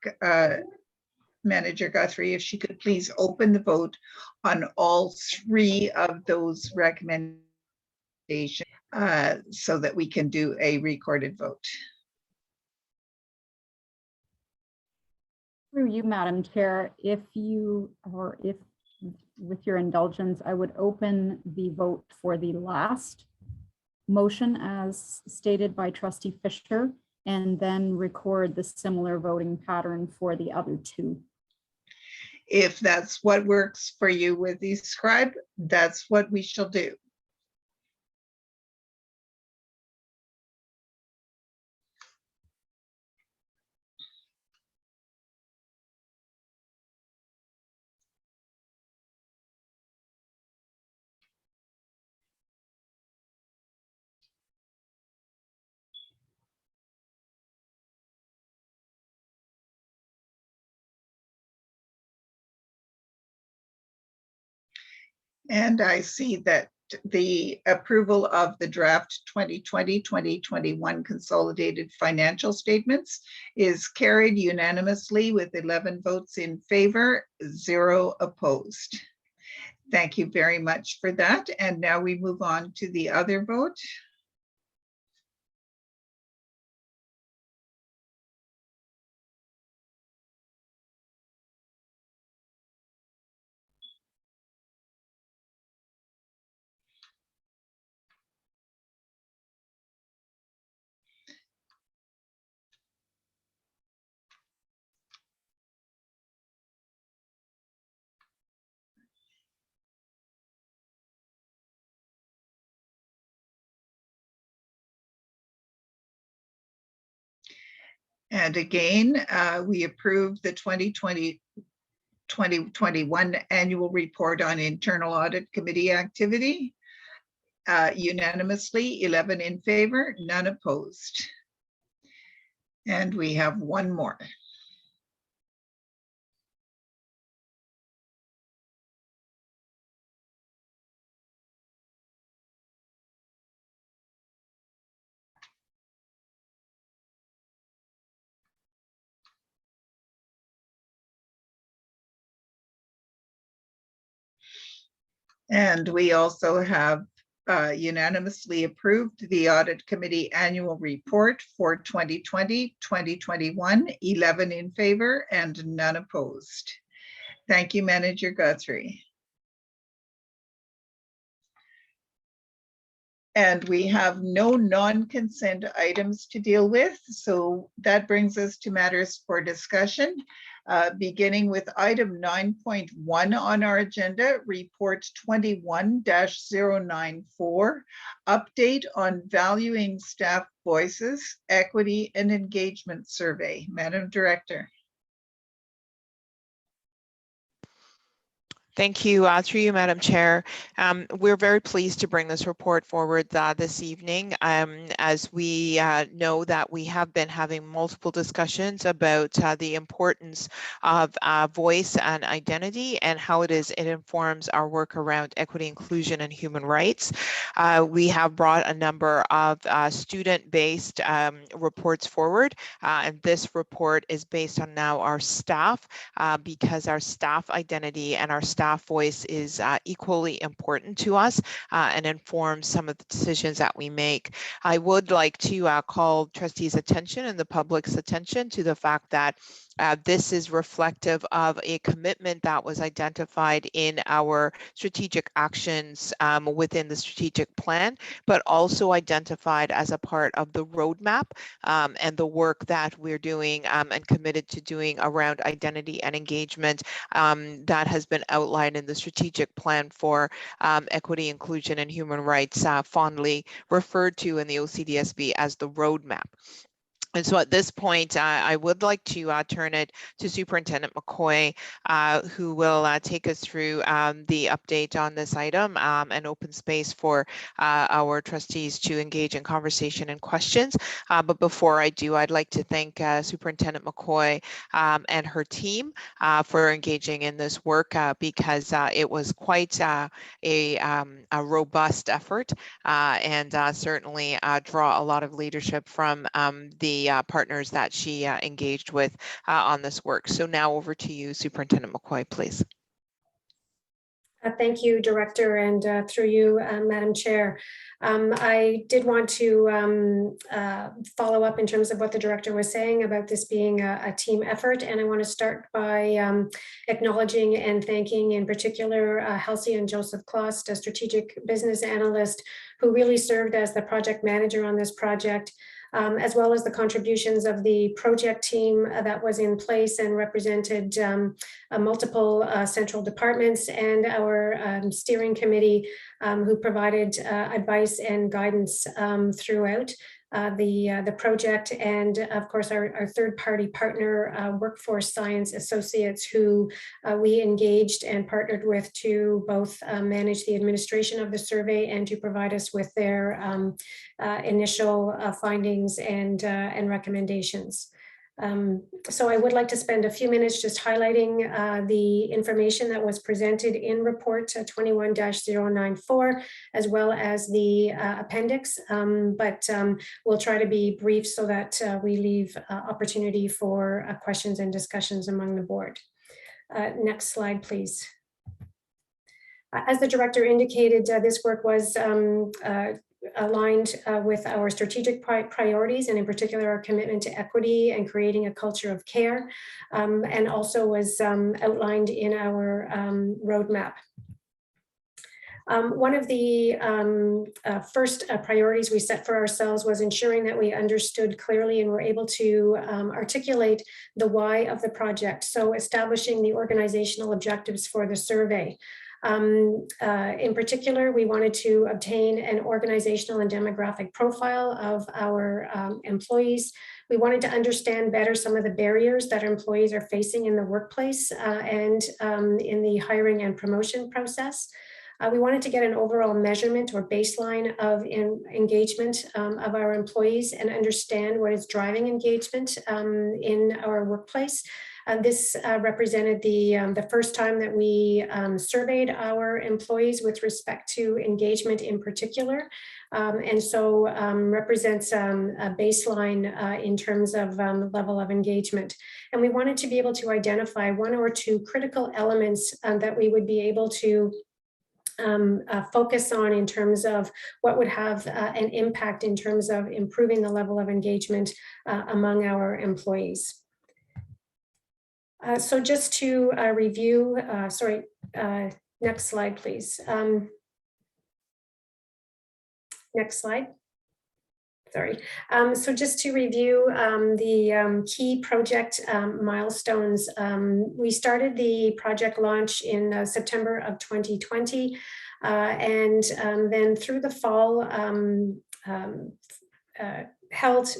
Manager Guthrie if she could please open the vote on all three of those recommendations so that we can do a recorded vote. Through you, Madam Chair, if with your indulgence, I would open the vote for the last motion as stated by Trustee Fisher, and then record the similar voting pattern for the other two. If that's what works for you with the scribe, that's what we shall do. And I see that the approval of the draft 2020-2021 consolidated financial statements is carried unanimously with 11 votes in favor, 0 opposed. Thank you very much for that. And now we move on to the other vote. And again, we approve the 2021 annual report on internal audit committee activity unanimously, 11 in favor, none opposed. And we have one more. And we also have unanimously approved the Audit Committee Annual Report for 2020-2021, 11 in favor and none opposed. Thank you, Manager Guthrie. And we have no non-consent items to deal with, so that brings us to matters for discussion. Beginning with item 9.1 on our agenda, report 21-094, update on valuing staff voices, equity and engagement survey. Madam Director. Thank you, through you, Madam Chair. We're very pleased to bring this report forward this evening. As we know that we have been having multiple discussions about the importance of voice and identity and how it informs our work around equity, inclusion, and human rights. We have brought a number of student-based reports forward, and this report is based on now our staff because our staff identity and our staff voice is equally important to us and informs some of the decisions that we make. I would like to call trustees' attention and the public's attention to the fact that this is reflective of a commitment that was identified in our strategic actions within the strategic plan, but also identified as a part of the roadmap and the work that we're doing and committed to doing around identity and engagement that has been outlined in the strategic plan for equity, inclusion, and human rights, fondly referred to in the OCDSB as the roadmap. And so at this point, I would like to turn it to Superintendent McCoy, who will take us through the update on this item and open space for our trustees to engage in conversation and questions. But before I do, I'd like to thank Superintendent McCoy and her team for engaging in this work because it was quite a robust effort and certainly draw a lot of leadership from the partners that she engaged with on this work. So now over to you, Superintendent McCoy, please. Thank you, Director, and through you, Madam Chair. I did want to follow up in terms of what the Director was saying about this being a team effort, and I want to start by acknowledging and thanking in particular Halsey and Joseph Klost, a strategic business analyst who really served as the project manager on this project. As well as the contributions of the project team that was in place and represented multiple central departments, and our steering committee who provided advice and guidance throughout the project, and of course our third-party partner, Workforce Science Associates, who we engaged and partnered with to both manage the administration of the survey and to provide us with their initial findings and recommendations. So I would like to spend a few minutes just highlighting the information that was presented in report 21-094, as well as the appendix, but we'll try to be brief so that we leave opportunity for questions and discussions among the board. Next slide, please. As the Director indicated, this work was aligned with our strategic priorities, and in particular our commitment to equity and creating a culture of care, and also was outlined in our roadmap. One of the first priorities we set for ourselves was ensuring that we understood clearly and were able to articulate the why of the project, so establishing the organizational objectives for the survey. In particular, we wanted to obtain an organizational and demographic profile of our employees. We wanted to understand better some of the barriers that our employees are facing in the workplace and in the hiring and promotion process. We wanted to get an overall measurement or baseline of engagement of our employees and understand what is driving engagement in our workplace. This represented the first time that we surveyed our employees with respect to engagement in particular, and so represents a baseline in terms of level of engagement. And we wanted to be able to identify one or two critical elements that we would be able to focus on in terms of what would have an impact in terms of improving the level of engagement among our employees. So just to review, next slide, please. Next slide. Sorry. So just to review the key project milestones, we started the project launch in September of 2020, and then through the fall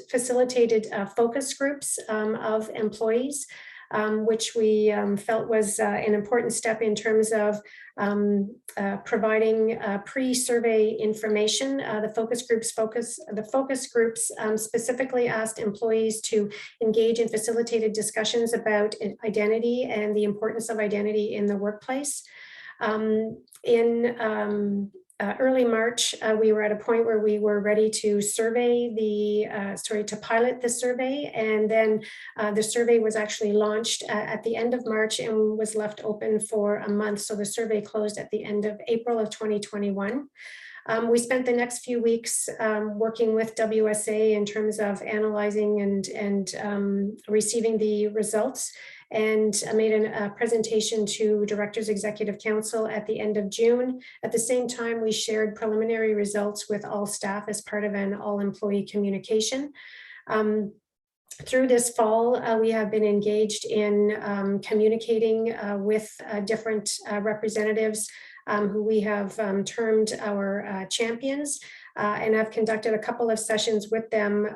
facilitated focus groups of employees, which we felt was an important step in terms of providing pre-survey information. The focus groups specifically asked employees to engage in facilitated discussions about identity and the importance of identity in the workplace. In early March, we were at a point where we were ready to survey to pilot the survey, and then the survey was actually launched at the end of March and was left open for a month. So the survey closed at the end of April of 2021. We spent the next few weeks working with WSA in terms of analyzing and receiving the results, and made a presentation to Directors Executive Council at the end of June. At the same time, we shared preliminary results with all staff as part of an all-employee communication. Through this fall, we have been engaged in communicating with different representatives who we have termed our champions. And I've conducted a couple of sessions with them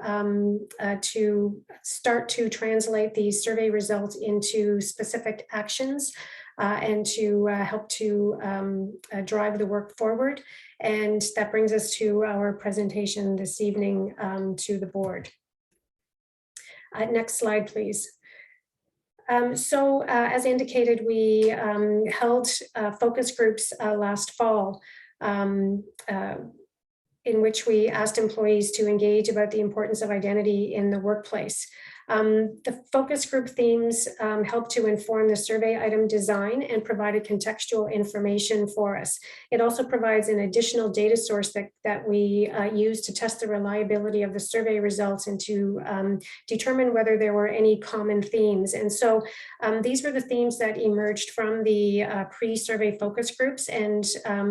to start to translate these survey results into specific actions and to help to drive the work forward. And that brings us to our presentation this evening to the board. Next slide, please. As indicated, we held focus groups last fall in which we asked employees to engage about the importance of identity in the workplace. The focus group themes helped to inform the survey item design and provided contextual information for us. It also provides an additional data source that we use to test the reliability of the survey results and to determine whether there were any common themes. And so these were the themes that emerged from the pre-survey focus groups and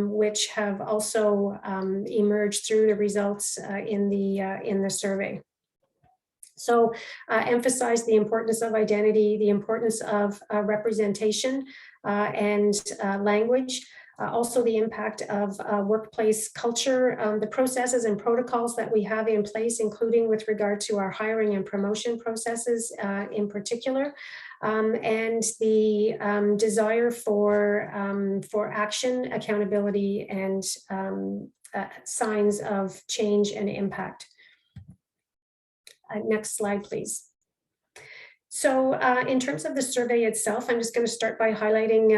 which have also emerged through the results in the survey. So emphasize the importance of identity, the importance of representation and language, also the impact of workplace culture, the processes and protocols that we have in place, including with regard to our hiring and promotion processes in particular, and the desire for action, accountability, and signs of change and impact. Next slide, please. So in terms of the survey itself, I'm just going to start by highlighting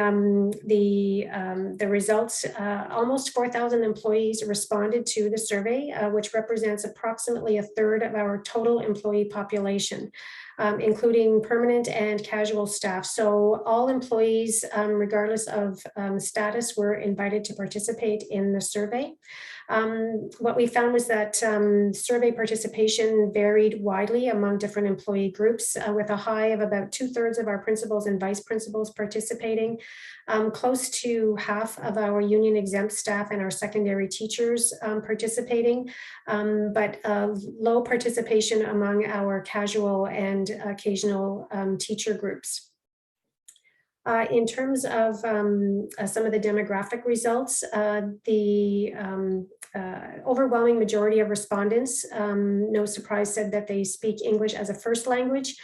the results. Almost 4,000 employees responded to the survey, which represents approximately 1/3 of our total employee population, including permanent and casual staff. So all employees, regardless of status, were invited to participate in the survey. What we found was that survey participation varied widely among different employee groups, with a high of about 2/3 of our principals and vice principals participating, close to half of our union exempt staff and our secondary teachers participating, but low participation among our casual and occasional teacher groups. In terms of some of the demographic results, the overwhelming majority of respondents, no surprise, said that they speak English as a first language,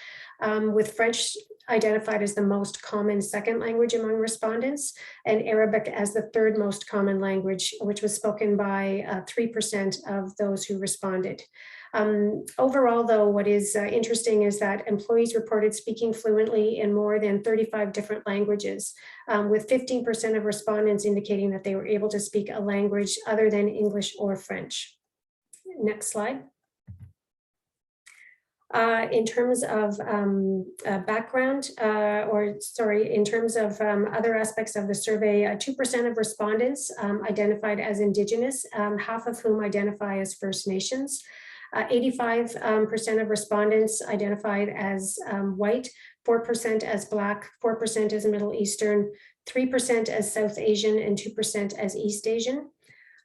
with French identified as the most common second language among respondents, and Arabic as the third most common language, which was spoken by 3% of those who responded. Overall, though, what is interesting is that employees reported speaking fluently in more than 35 different languages, with 15% of respondents indicating that they were able to speak a language other than English or French. Next slide. In terms of background, in terms of other aspects of the survey, 2% of respondents identified as Indigenous, half of whom identify as First Nations. 85% of respondents identified as white, 4% as Black, 4% as Middle Eastern, 3% as South Asian, and 2% as East Asian.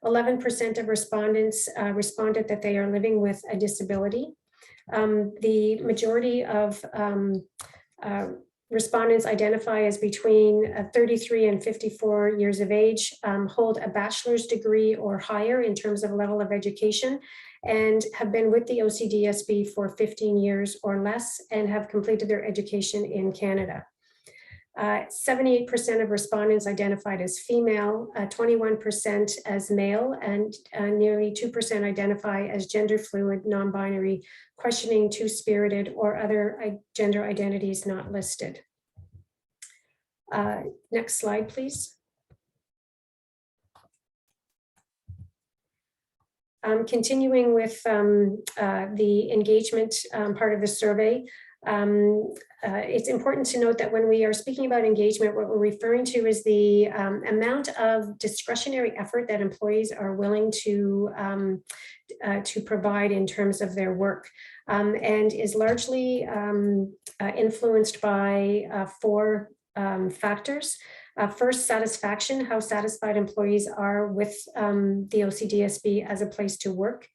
11% of respondents responded that they are living with a disability. The majority of respondents identify as between 33 and 54 years of age, hold a bachelor's degree or higher in terms of level of education, and have been with the OCDSB for 15 years or less and have completed their education in Canada. 78% of respondents identified as female, 21% as male, and nearly 2% identify as gender fluid, non-binary, questioning, two-spirited, or other gender identities not listed. Next slide, please. Continuing with the engagement part of the survey, it's important to note that when we are speaking about engagement, what we're referring to is the amount of discretionary effort that employees are willing to provide in terms of their work, and is largely influenced by 4 factors. First, satisfaction, how satisfied employees are with the OCDSB as a place to work.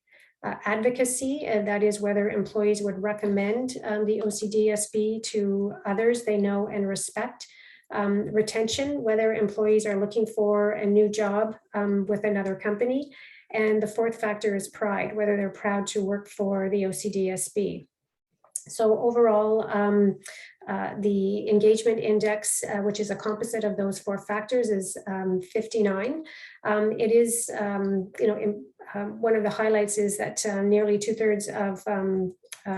Advocacy, and that is whether employees would recommend the OCDSB to others they know and respect. Retention, whether employees are looking for a new job with another company. And the fourth factor is pride, whether they're proud to work for the OCDSB. So overall, the engagement index, which is a composite of those four factors, is 59. It is, one of the highlights is that nearly 2/3 of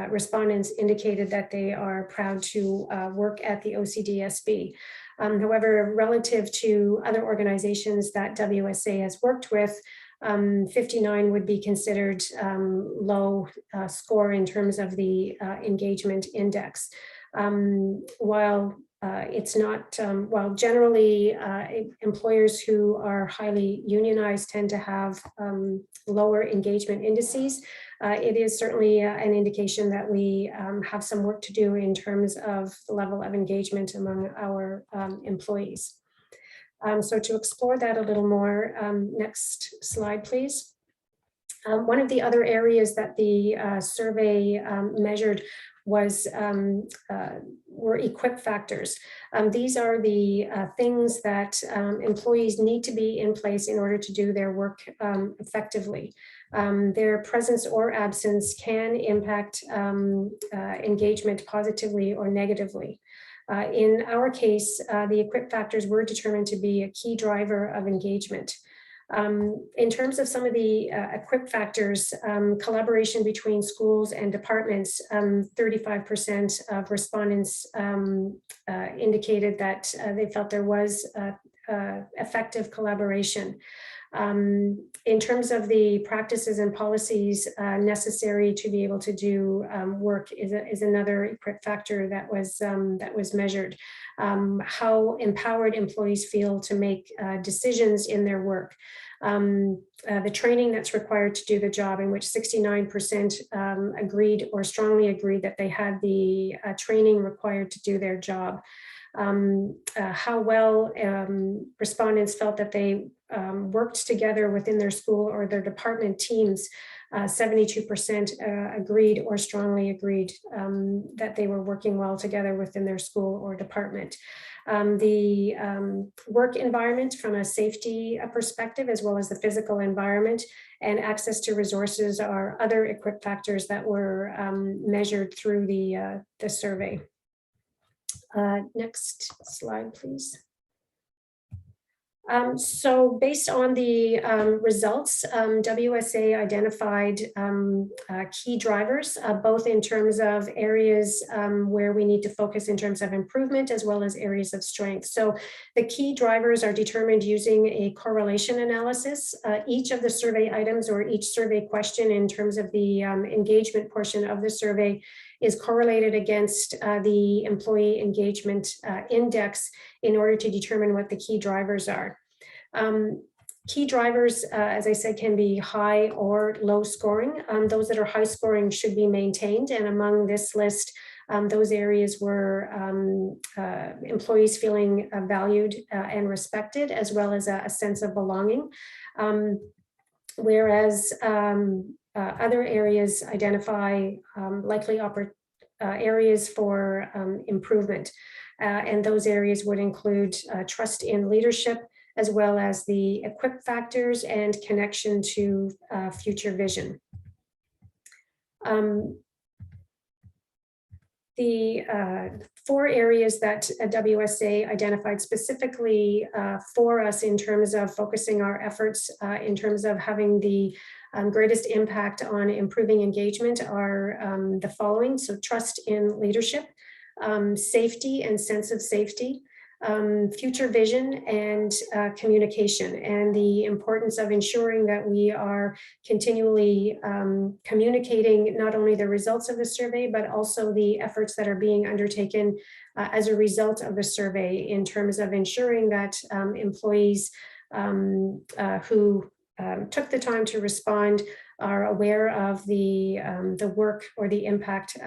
respondents indicated that they are proud to work at the OCDSB. However, relative to other organizations that WSA has worked with, 59 would be considered low score in terms of the engagement index. While it's not, while generally employers who are highly unionized tend to have lower engagement indices, it is certainly an indication that we have some work to do in terms of the level of engagement among our employees. So to explore that a little more, next slide, please. One of the other areas that the survey measured was were equip factors. These are the things that employees need to be in place in order to do their work effectively. Their presence or absence can impact engagement positively or negatively. In our case, the equip factors were determined to be a key driver of engagement. In terms of some of the equip factors, collaboration between schools and departments, 35% of respondents indicated that they felt there was effective collaboration. In terms of the practices and policies necessary to be able to do work is another equip factor that was measured. How empowered employees feel to make decisions in their work. The training that's required to do the job, in which 69% agreed or strongly agreed that they had the training required to do their job. How well respondents felt that they worked together within their school or their department teams. 72% agreed or strongly agreed that they were working well together within their school or department. The work environment from a safety perspective, as well as the physical environment and access to resources, are other equip factors that were measured through the survey. Next slide, please. So based on the results, WSA identified key drivers, both in terms of areas where we need to focus in terms of improvement, as well as areas of strength. So the key drivers are determined using a correlation analysis. Each of the survey items, or each survey question in terms of the engagement portion of the survey, is correlated against the employee engagement index in order to determine what the key drivers are. Key drivers, as I said, can be high or low scoring. Those that are high scoring should be maintained. And among this list, those areas were employees feeling valued and respected, as well as a sense of belonging. Whereas other areas identify likely areas for improvement. And those areas would include trust in leadership, as well as the equip factors and connection to future vision. The four areas that WSA identified specifically for us in terms of focusing our efforts in terms of having the greatest impact on improving engagement are the following. So trust in leadership, safety and sense of safety, future vision, and communication, and the importance of ensuring that we are continually communicating not only the results of the survey, but also the efforts that are being undertaken as a result of the survey, in terms of ensuring that employees who took the time to respond are aware of the work or the impact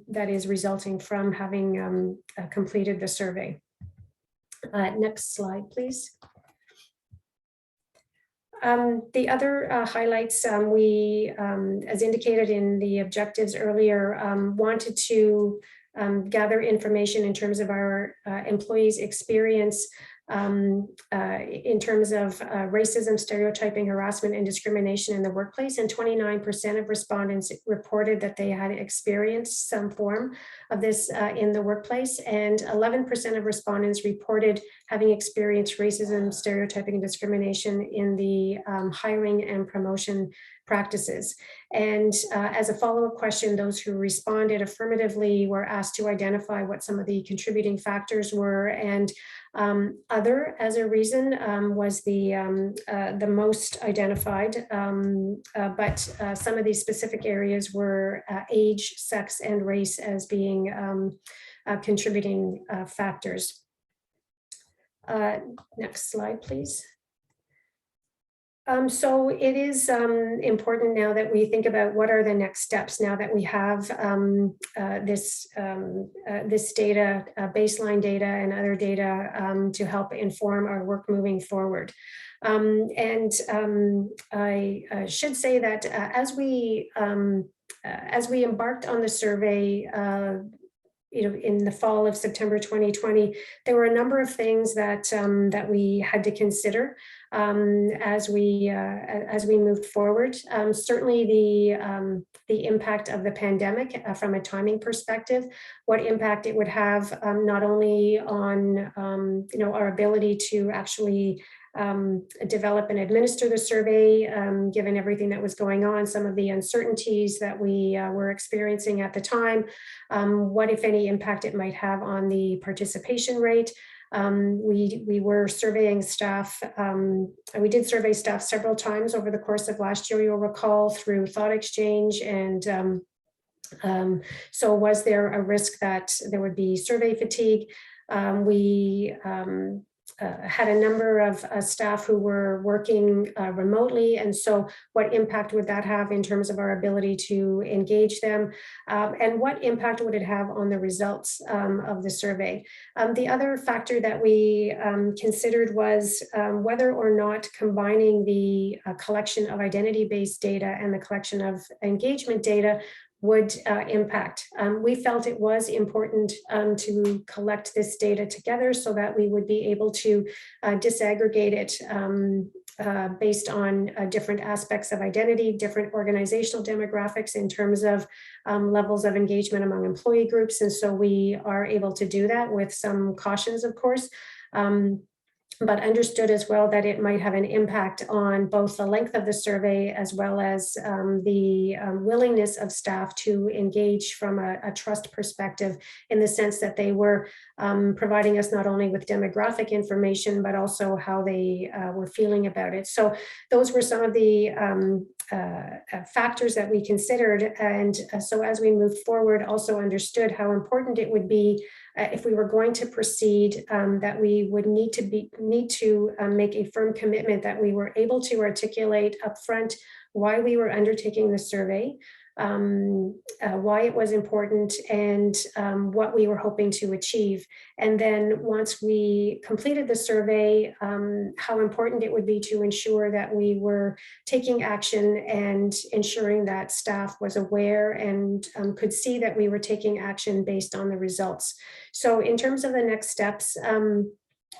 that is resulting from having completed the survey. Next slide, please. The other highlights, we, as indicated in the objectives earlier, wanted to gather information in terms of our employees' experience in terms of racism, stereotyping, harassment, and discrimination in the workplace. And 29% of respondents reported that they had experienced some form of this in the workplace. And 11% of respondents reported having experienced racism, stereotyping, and discrimination in the hiring and promotion practices. And as a follow-up question, those who responded affirmatively were asked to identify what some of the contributing factors were, and other as a reason was the most identified, but some of these specific areas were age, sex, and race as being contributing factors. Next slide, please. So it is important now that we think about what are the next steps now that we have this data, baseline data and other data to help inform our work moving forward. I should say that as we embarked on the survey, in the fall of September 2020, there were a number of things that that we had to consider as we moved forward. Certainly, the impact of the pandemic from a timing perspective, what impact it would have not only on our ability to actually develop and administer the survey, given everything that was going on, some of the uncertainties that we were experiencing at the time, what, if any, impact it might have on the participation rate. We were surveying staff. We did survey staff several times over the course of last year, you'll recall, through Thought Exchange. And so was there a risk that there would be survey fatigue? We had a number of staff who were working remotely, and so what impact would that have in terms of our ability to engage them, and what impact would it have on the results of the survey? The other factor that we considered was whether or not combining the collection of identity-based data and the collection of engagement data would impact. We felt it was important to collect this data together so that we would be able to disaggregate it based on different aspects of identity, different organizational demographics in terms of levels of engagement among employee groups. And so we are able to do that with some cautions, of course. But understood as well that it might have an impact on both the length of the survey as well as the willingness of staff to engage from a trust perspective, in the sense that they were providing us not only with demographic information, but also how they were feeling about it. So those were some of the factors that we considered. And so as we moved forward, also understood how important it would be if we were going to proceed, that we would need to make a firm commitment that we were able to articulate upfront why we were undertaking the survey, why it was important, and what we were hoping to achieve. And then once we completed the survey, how important it would be to ensure that we were taking action and ensuring that staff was aware and could see that we were taking action based on the results. So in terms of the next steps,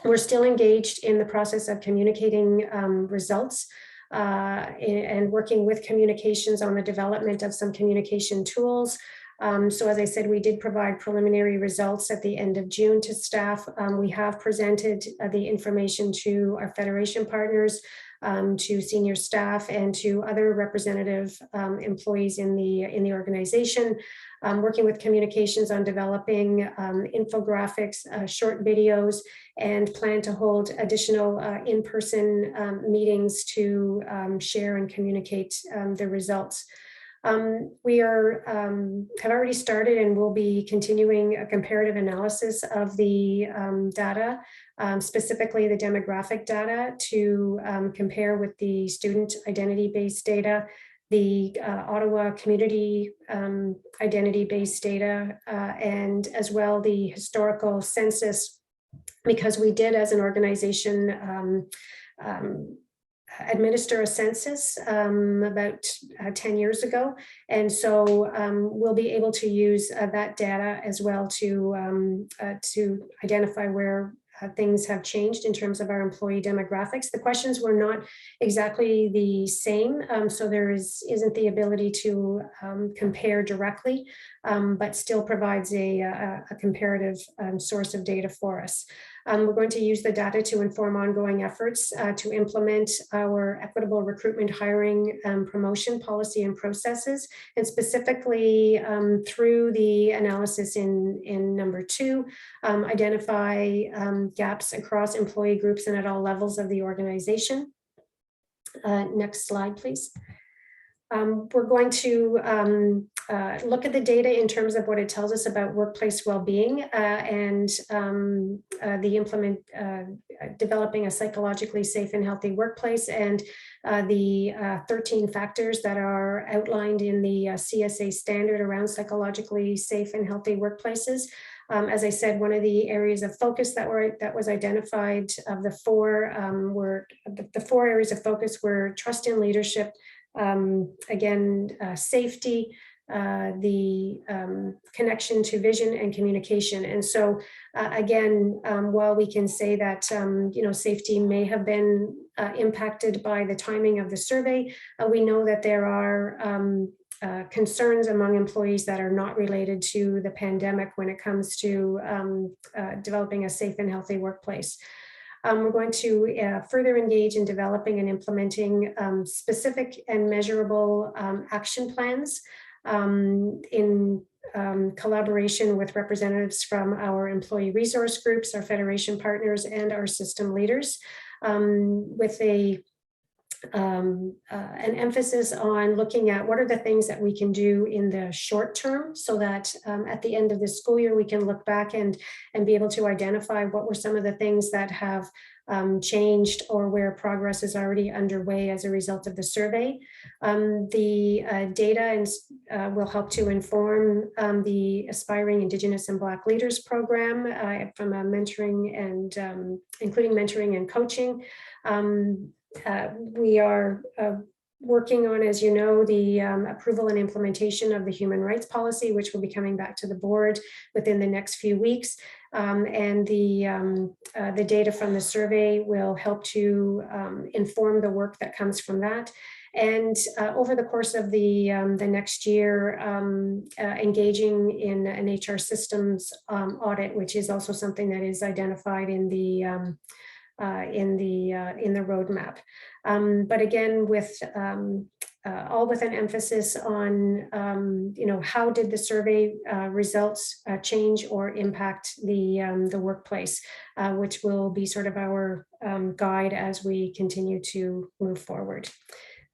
we're still engaged in the process of communicating results and working with communications on the development of some communication tools. So as I said, we did provide preliminary results at the end of June to staff. We have presented the information to our Federation partners, to senior staff, and to other representative employees in the organization, working with communications on developing infographics, short videos, and plan to hold additional in-person meetings to share and communicate the results. We have already started and will be continuing a comparative analysis of the data, specifically the demographic data, to compare with the student identity-based data, the Ottawa community identity-based data, and as well the historical census, because we did as an organization administer a census about 10 years ago. And so we'll be able to use that data as well to identify where things have changed in terms of our employee demographics. The questions were not exactly the same, so there isn't the ability to compare directly, but still provides a comparative source of data for us. We're going to use the data to inform ongoing efforts to implement our equitable recruitment, hiring, promotion policy and processes, and specifically through the analysis in number 2, identify gaps across employee groups and at all levels of the organization. Next slide, please. We're going to look at the data in terms of what it tells us about workplace well-being and developing a psychologically safe and healthy workplace, and the 13 factors that are outlined in the CSA standard around psychologically safe and healthy workplaces. As I said, one of the areas of focus that was identified of the 4 were the 4 areas of focus were trust in leadership, safety, the connection to vision and communication. And so while we can say that safety may have been impacted by the timing of the survey, we know that there are concerns among employees that are not related to the pandemic when it comes to developing a safe and healthy workplace. We're going to further engage in developing and implementing specific and measurable action plans in collaboration with representatives from our employee resource groups, our federation partners, and our system leaders, with an emphasis on looking at what are the things that we can do in the short term, so that at the end of the school year, we can look back and be able to identify what were some of the things that have changed or where progress is already underway as a result of the survey. The data will help to inform the Aspiring Indigenous and Black Leaders program from a mentoring and including mentoring and coaching. We are working on, as you know, the approval and implementation of the human rights policy, which will be coming back to the board within the next few weeks. And the data from the survey will help to inform the work that comes from that. And over the course of the next year, engaging in an HR systems audit, which is also something that is identified in the roadmap. But again, with all with an emphasis on, how did the survey results change or impact the workplace, which will be sort of our guide as we continue to move forward.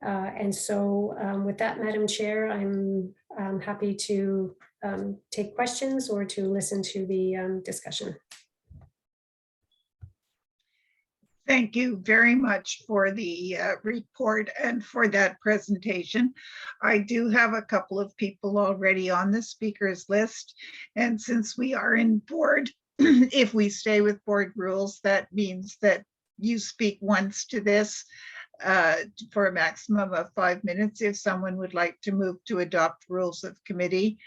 And so with that, Madam Chair, I'm happy to take questions or to listen to the discussion. Thank you very much for the report and for that presentation. I do have a couple of people already on the speakers list. And since we are in board, if we stay with board rules, that means that you speak once to this for a maximum of 5 minutes. If someone would like to move to adopt rules of committee,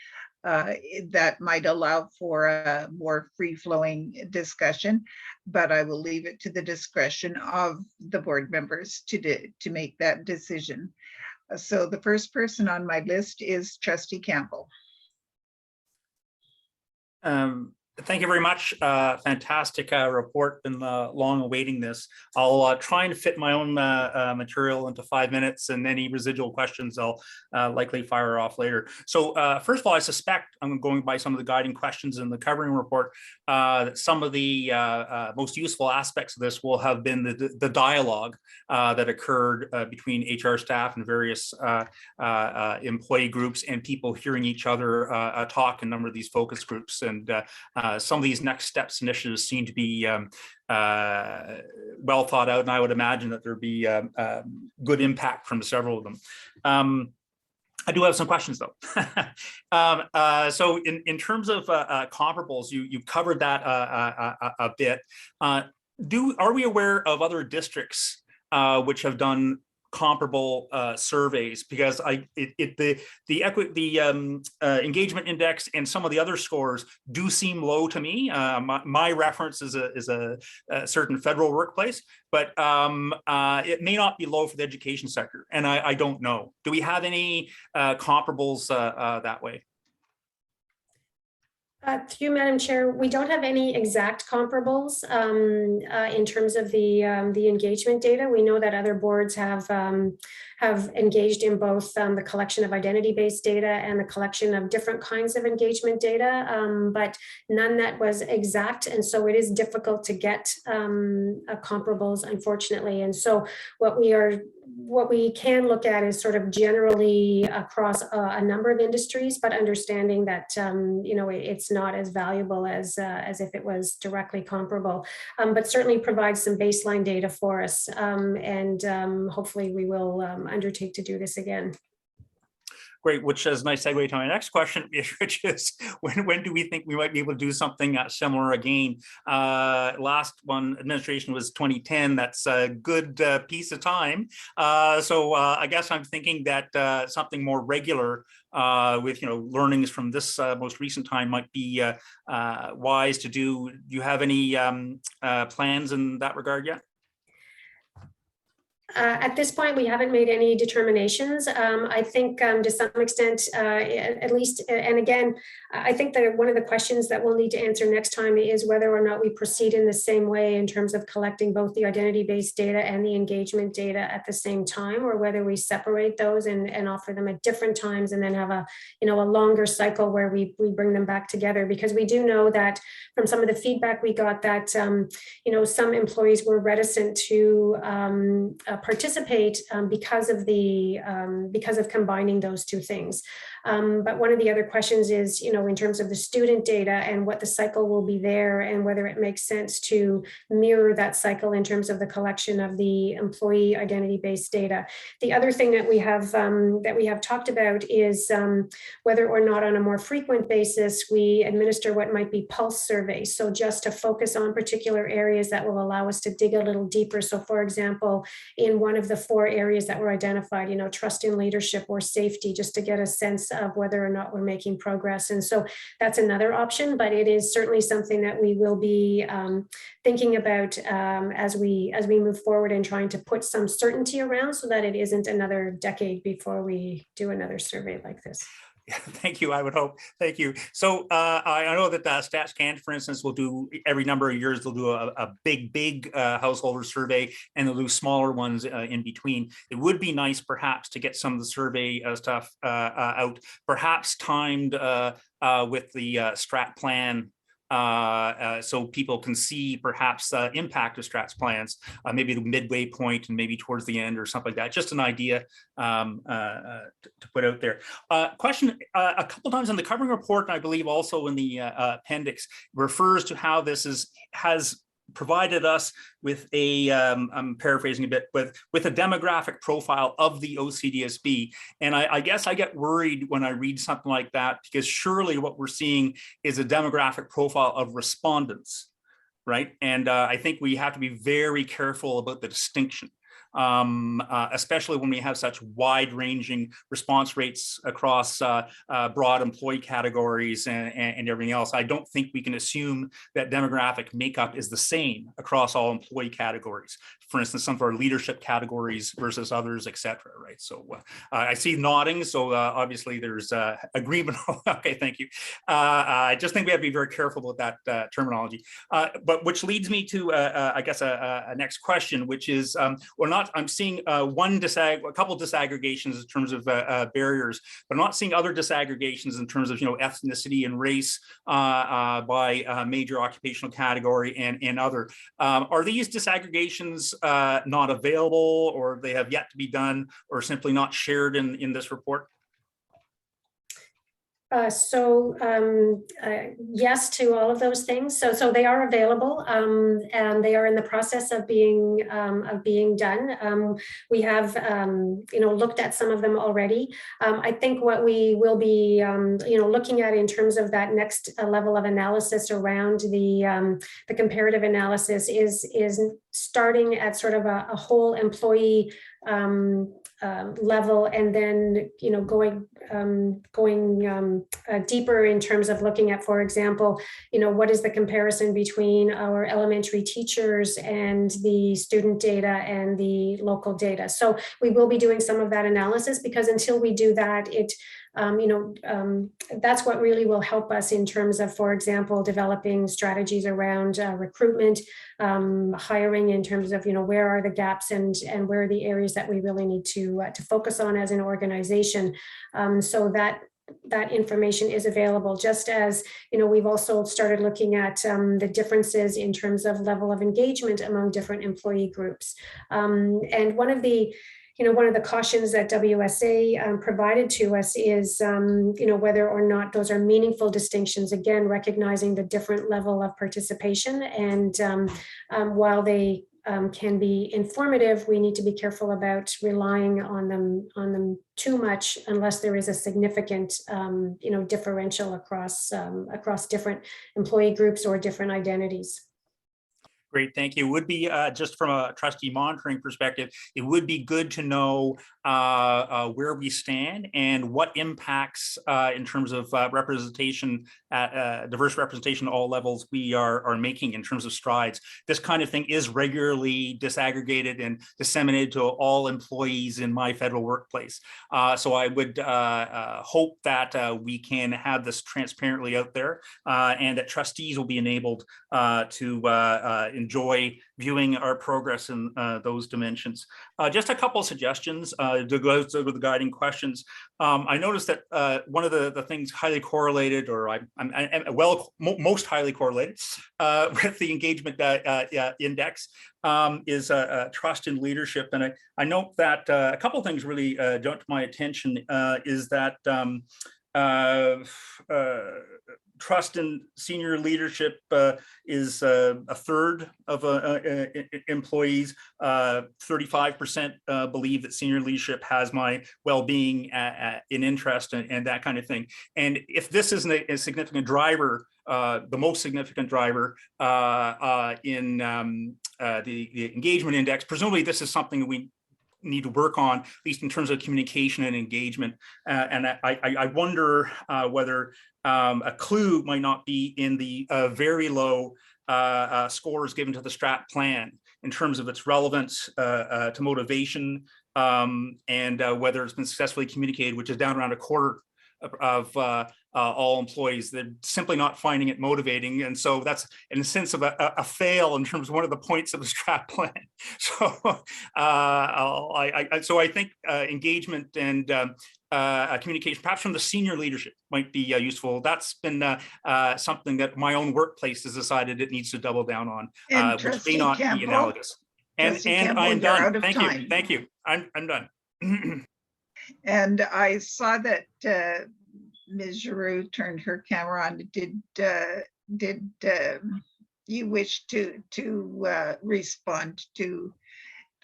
that might allow for a more free-flowing discussion, but I will leave it to the discretion of the board members to make that decision. So the first person on my list is Trustee Campbell. Thank you very much. Fantastic report. Been long awaiting this. I'll try and fit my own material into 5 minutes, and any residual questions I'll likely fire off later. So first of all, I suspect, I'm going by some of the guiding questions in the covering report, that some of the most useful aspects of this will have been the dialogue that occurred between HR staff and various employee groups, and people hearing each other talk in a number of these focus groups. And some of these next steps initiatives seem to be well thought out, and I would imagine that there'd be good impact from several of them. I do have some questions though. So in terms of comparables, you've covered that a bit. Are we aware of other districts which have done comparable surveys, because the engagement index and some of the other scores do seem low to me. My reference is a certain federal workplace, but it may not be low for the education sector, and I don't know. Do we have any comparables that way? Through you, Madam Chair, we don't have any exact comparables in terms of the engagement data. We know that other boards have engaged in both the collection of identity-based data and the collection of different kinds of engagement data, but none that was exact, and so it is difficult to get comparables, unfortunately. And so what we can look at is sort of generally across a number of industries, but understanding that it's not as valuable as if it was directly comparable, but certainly provides some baseline data for us, and hopefully we will undertake to do this again. Great, which is a nice segue to my next question, which is when do we think we might be able to do something similar again? Last one administration was 2010. That's a good piece of time. So I guess I'm thinking that something more regular with learnings from this most recent time might be wise to do. Do you have any plans in that regard yet? At this point, we haven't made any determinations. I think to some extent, at least, and again, I think that one of the questions that we'll need to answer next time is whether or not we proceed in the same way in terms of collecting both the identity-based data and the engagement data at the same time, or whether we separate those and offer them at different times and then have a longer cycle where we bring them back together. Because we do know that from some of the feedback we got that some employees were reticent to participate because of combining those two things. But one of the other questions is, in terms of the student data and what the cycle will be there, and whether it makes sense to mirror that cycle in terms of the collection of the employee identity-based data. The other thing that we have talked about is whether or not on a more frequent basis we administer what might be pulse surveys. So just to focus on particular areas that will allow us to dig a little deeper. So for example, in one of the 4 areas that were identified, trust in leadership or safety, just to get a sense of whether or not we're making progress. And so that's another option, but it is certainly something that we will be thinking about as we move forward and trying to put some certainty around so that it isn't another decade before we do another survey like this. Yeah, thank you. I would hope. Thank you. So I know that StatsCan, for instance, will do every number of years. They'll do a big householder survey, and they'll do smaller ones in between. It would be nice, perhaps, to get some of the survey stuff out, perhaps timed with the strat plan. So people can see perhaps the impact of strats plans, maybe the midway point and maybe towards the end or something like that. Just an idea to put out there. Question, a couple times on the covering report, and I believe also in the appendix, refers to how this has provided us with a, I'm paraphrasing a bit, with a demographic profile of the OCDSB. And I guess I get worried when I read something like that, because surely what we're seeing is a demographic profile of respondents, right? And I think we have to be very careful about the distinction. Especially when we have such wide-ranging response rates across broad employee categories and everything else. I don't think we can assume that demographic makeup is the same across all employee categories. For instance, some of our leadership categories versus others, et cetera, right? So I see nodding, so obviously there's agreement. Okay, thank you. I just think we have to be very careful about that terminology. But which leads me to, I guess, a next question, which is, I'm seeing a couple disaggregations in terms of barriers, but I'm not seeing other disaggregations in terms of ethnicity and race by major occupational category and other. Are these disaggregations not available, or they have yet to be done, or simply not shared in this report? Yes to all of those things. So they are available, and they are in the process of being done. We have looked at some of them already. I think what we will be looking at in terms of that next level of analysis around the comparative analysis is starting at sort of a whole employee level, and then going deeper in terms of looking at, for example, what is the comparison between our elementary teachers and the student data and the local data. So we will be doing some of that analysis, because until we do that, that's what really will help us in terms of, for example, developing strategies around recruitment, hiring, in terms of where are the gaps and where are the areas that we really need to focus on as an organization, so that information is available. Just as we've also started looking at the differences in terms of level of engagement among different employee groups, and one of the cautions that WSA provided to us is, whether or not those are meaningful distinctions, again, recognizing the different level of participation. And while they can be informative, we need to be careful about relying on them too much, unless there is a significant, differential across different employee groups or different identities. Great, thank you. It would be, just from a trustee monitoring perspective, it would be good to know where we stand and what impacts in terms of representation, diverse representation at all levels we are making in terms of strides. This kind of thing is regularly disaggregated and disseminated to all employees in my federal workplace. So I would hope that we can have this transparently out there, and that trustees will be enabled to enjoy viewing our progress in those dimensions. Just a couple of suggestions to go through the guiding questions. I noticed that one of the things highly correlated, or I'm most highly correlated with the engagement index is trust in leadership. And I note that a couple of things really jumped to my attention is that trust in senior leadership is a third of employees. 35% believe that senior leadership has my well-being in interest and that kind of thing. And if this isn't a significant driver, the most significant driver in the engagement index, presumably this is something that we need to work on, at least in terms of communication and engagement. And I wonder whether a clue might not be in the very low scores given to the strat plan in terms of its relevance to motivation, and whether it's been successfully communicated, which is down around a quarter of all employees. They're simply not finding it motivating. And so that's in a sense of a fail in terms of one of the points of the strat plan. So so I think engagement and communication, perhaps from the senior leadership, might be useful. That's been something that my own workplace has decided it needs to double down on, which may not be analogous. And I am done. Thank you. I'm done. And I saw that Ms. Giroux turned her camera on. Did you wish to respond to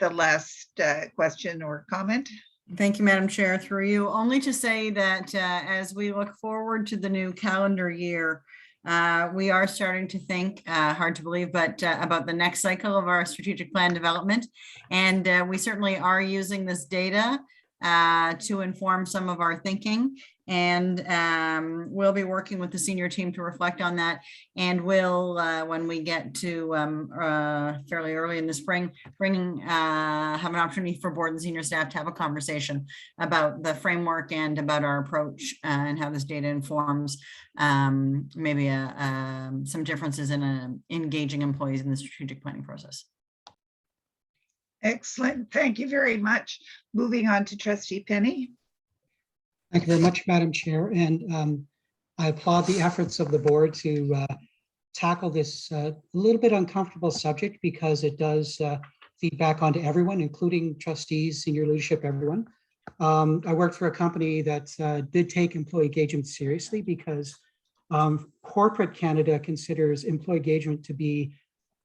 the last question or comment? Thank you, Madam Chair. Through you, only to say that as we look forward to the new calendar year, we are starting to think, hard to believe, but about the next cycle of our strategic plan development. And we certainly are using this data to inform some of our thinking. And we'll be working with the senior team to reflect on that. And we'll, when we get to fairly early in the spring, have an opportunity for board and senior staff to have a conversation about the framework and about our approach and how this data informs maybe some differences in engaging employees in the strategic planning process. Excellent. Thank you very much. Moving on to Trustee Penny. Thank you very much, Madam Chair. And I applaud the efforts of the board to tackle this a little bit uncomfortable subject, because it does feed back onto everyone, including trustees, senior leadership, everyone. I worked for a company that did take employee engagement seriously because corporate Canada considers employee engagement to be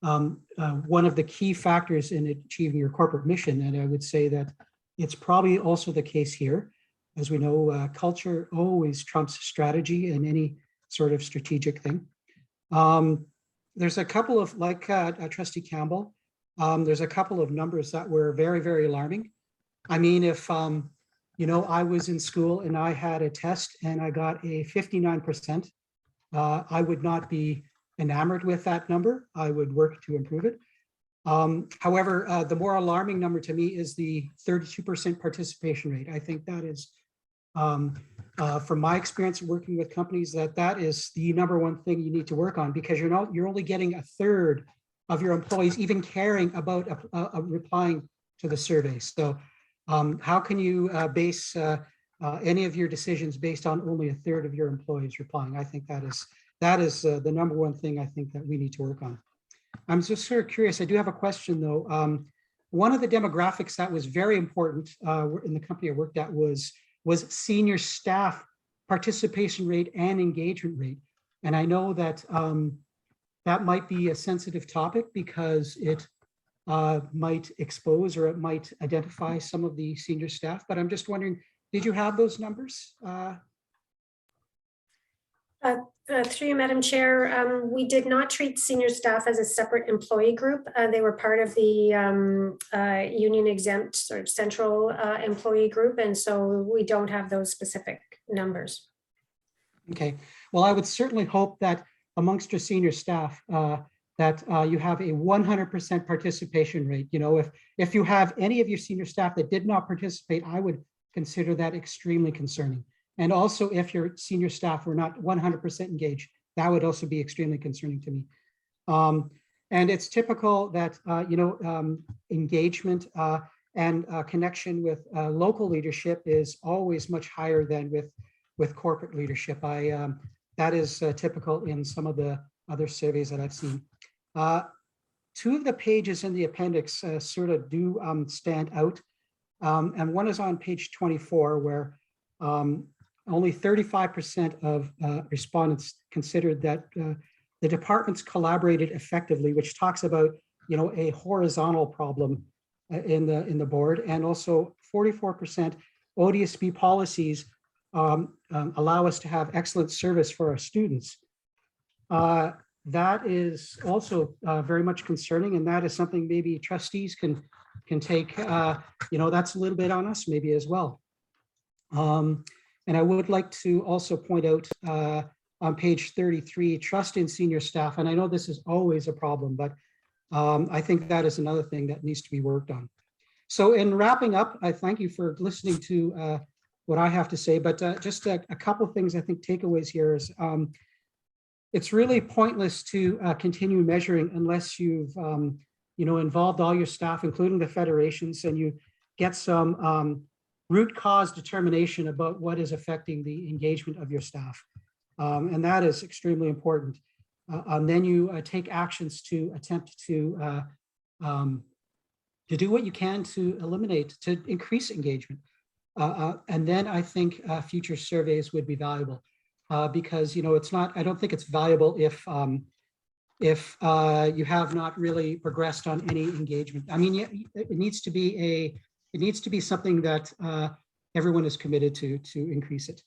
one of the key factors in achieving your corporate mission. And I would say that it's probably also the case here. As we know, culture always trumps strategy in any sort of strategic thing. There's a couple of, like Trustee Campbell, there's a couple of numbers that were very, very alarming. I mean, if, you know, I was in school and I had a test and I got a 59%, I would not be enamored with that number. I would work to improve it. However, the more alarming number to me is the 32% participation rate. I think that is, from my experience working with companies, that is the number one thing you need to work on, because you're only getting a third of your employees even caring about replying to the survey. So how can you base any of your decisions based on only a third of your employees replying? I think that is the number one thing I think that we need to work on. I'm just sort of curious. I do have a question though. One of the demographics that was very important in the company I worked at was senior staff participation rate and engagement rate. And I know that that might be a sensitive topic because it might expose or it might identify some of the senior staff, but I'm just wondering, did you have those numbers? Through you, Madam Chair, we did not treat senior staff as a separate employee group. They were part of the union exempt sort of central employee group, and so we don't have those specific numbers. Okay, well, I would certainly hope that amongst your senior staff that you have a 100% participation rate. You know, if you have any of your senior staff that did not participate, I would consider that extremely concerning. And also, if your senior staff were not 100% engaged, that would also be extremely concerning to me. And it's typical that, you know, engagement and connection with local leadership is always much higher than with corporate leadership. That is typical in some of the other surveys that I've seen. Two of the pages in the appendix sort of do stand out. And one is on page 24, where only 35% of respondents considered that the departments collaborated effectively, which talks about, you know, a horizontal problem in the board, and also 44% Odsb policies allow us to have excellent service for our students. That is also very much concerning, and that is something maybe trustees can take. You know, that's a little bit on us maybe as well. And I would like to also point out on page 33, trust in senior staff. And I know this is always a problem, but I think that is another thing that needs to be worked on. So in wrapping up, I thank you for listening to what I have to say, but just a couple of things I think takeaways here is it's really pointless to continue measuring unless you've you know, involved all your staff, including the federations, and you get some root cause determination about what is affecting the engagement of your staff. And that is extremely important. And then you take actions to attempt to do what you can to eliminate, to increase engagement. And then I think future surveys would be valuable because, you know, it's not, I don't think it's valuable if you have not really progressed on any engagement. I mean, it needs to be something that everyone is committed to increase it.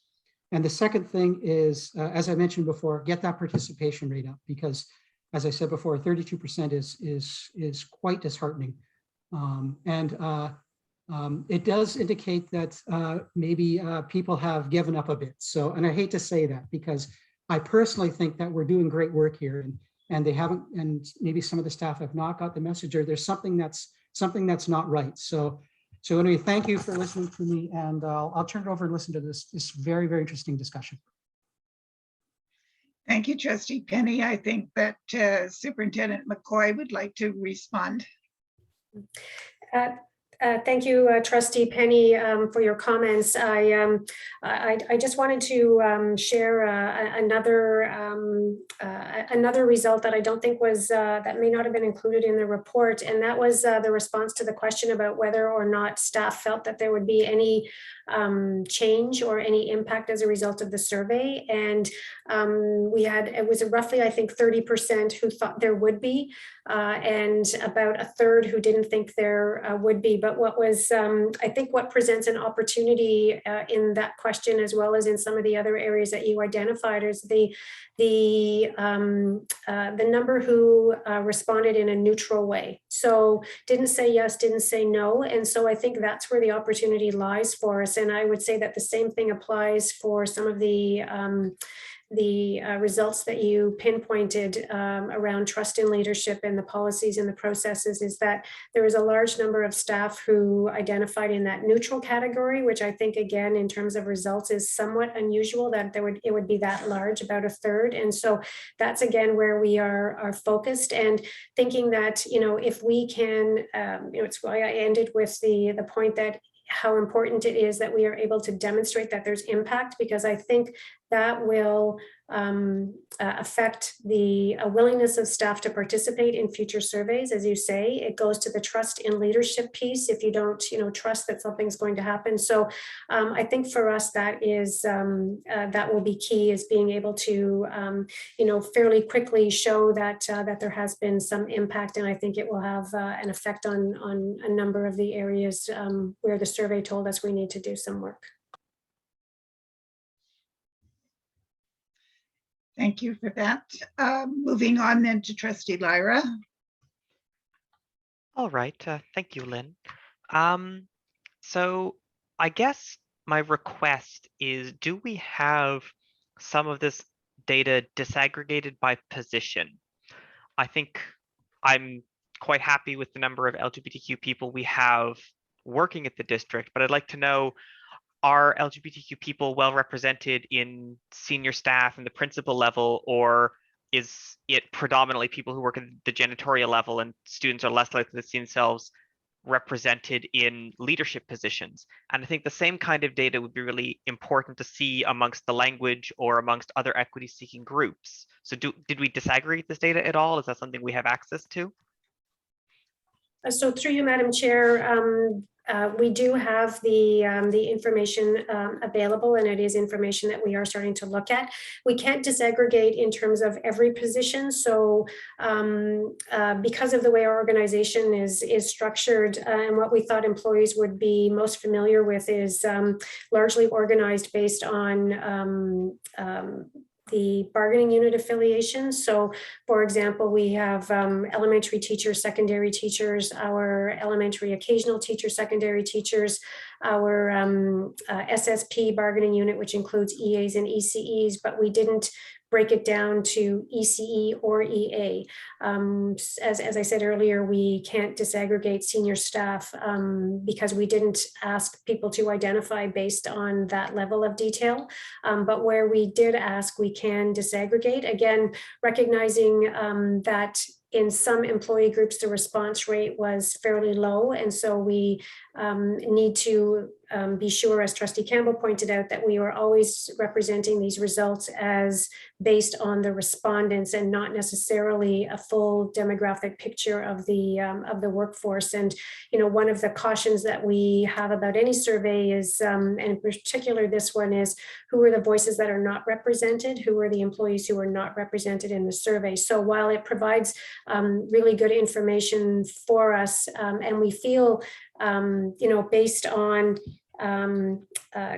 And the second thing is, as I mentioned before, get that participation rate up, because as I said before, 32% is quite disheartening. It does indicate that maybe people have given up a bit. So, and I hate to say that because I personally think that we're doing great work here, and they haven't, and maybe some of the staff have not got the message, or there's something that's not right. So anyway, thank you for listening to me, and I'll turn it over and listen to this very, very interesting discussion. Thank you, Trustee Penny. I think that Superintendent McCoy would like to respond. Thank you, Trustee Penny, for your comments. I just wanted to share another result that I don't think was that may not have been included in the report, and that was the response to the question about whether or not staff felt that there would be any change or any impact as a result of the survey. And it was roughly, I think, 30% who thought there would be, and about a third who didn't think there would be. But what was, I think what presents an opportunity in that question, as well as in some of the other areas that you identified, is the number who responded in a neutral way. So didn't say yes, didn't say no. And so I think that's where the opportunity lies for us. And I would say that the same thing applies for some of the results that you pinpointed around trust in leadership and the policies and the processes, is that there is a large number of staff who identified in that neutral category, which I think, again, in terms of results, is somewhat unusual that it would be that large, about a third. And so that's, again, where we are focused, and thinking that, if we can, it's why I ended with the point that how important it is that we are able to demonstrate that there's impact, because I think that will affect the willingness of staff to participate in future surveys. As you say, it goes to the trust in leadership piece. If you don't, trust that something's going to happen. So I think for us, that is that will be key, is being able to, fairly quickly show that that there has been some impact, and I think it will have an effect on a number of the areas where the survey told us we need to do some work. Thank you for that. Moving on then to Trustee Lyra. All right, thank you, Lynn. So I guess my request is, do we have some of this data disaggregated by position? I think I'm quite happy with the number of LGBTQ people we have working at the district, but I'd like to know, are LGBTQ people well represented in senior staff and the principal level, or is it predominantly people who work at the janitorial level, and students are less likely to see themselves represented in leadership positions? And I think the same kind of data would be really important to see amongst the language or amongst other equity seeking groups. So did we disaggregate this data at all? Is that something we have access to? So through you, Madam Chair, we do have the information available, and it is information that we are starting to look at. We can't disaggregate in terms of every position. So because of the way our organization is structured, and what we thought employees would be most familiar with is largely organized based on the bargaining unit affiliation. So for example, we have elementary teachers, secondary teachers, our elementary occasional teachers, secondary teachers, our SSP bargaining unit, which includes EAs and ECEs, but we didn't break it down to ECE or EA. As I said earlier, we can't disaggregate senior staff because we didn't ask people to identify based on that level of detail. But where we did ask, we can disaggregate. Again, recognizing that in some employee groups, the response rate was fairly low. And so we need to be sure, as Trustee Campbell pointed out, that we are always representing these results as based on the respondents and not necessarily a full demographic picture of the workforce. And one of the cautions that we have about any survey is, and in particular this one, is who are the voices that are not represented, who are the employees who are not represented in the survey. So while it provides really good information for us, and we feel based on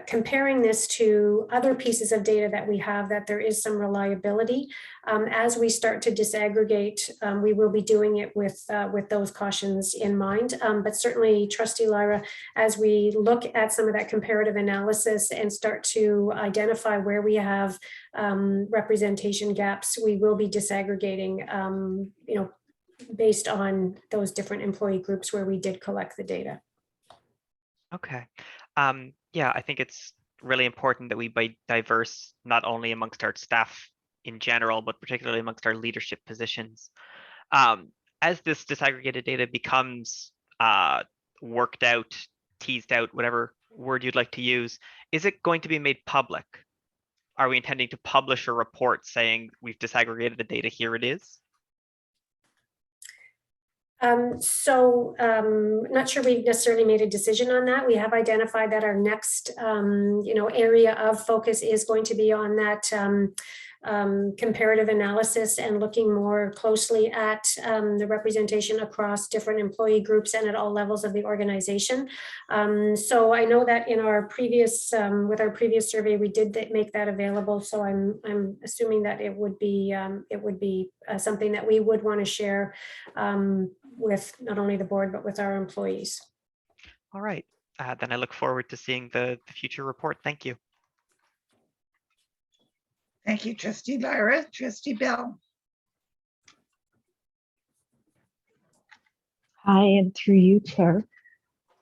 comparing this to other pieces of data that we have, that there is some reliability. As we start to disaggregate, we will be doing it with those cautions in mind. But certainly, Trustee Lyra, as we look at some of that comparative analysis and start to identify where we have representation gaps, we will be disaggregating, based on those different employee groups where we did collect the data. Okay. Yeah, I think it's really important that we be diverse, not only amongst our staff in general, but particularly amongst our leadership positions. As this disaggregated data becomes worked out, teased out, whatever word you'd like to use, is it going to be made public? Are we intending to publish a report saying we've disaggregated the data, here it is? Not sure we've necessarily made a decision on that. We have identified that our next, area of focus is going to be on that comparative analysis and looking more closely at the representation across different employee groups and at all levels of the organization. So I know that in our previous, with our previous survey, we did make that available. So I'm assuming that it would be something that we would want to share with not only the board, but with our employees. All right, then I look forward to seeing the future report. Thank you. Thank you, Trustee Lyra. Trustee Bell. Hi, and through you, Chair.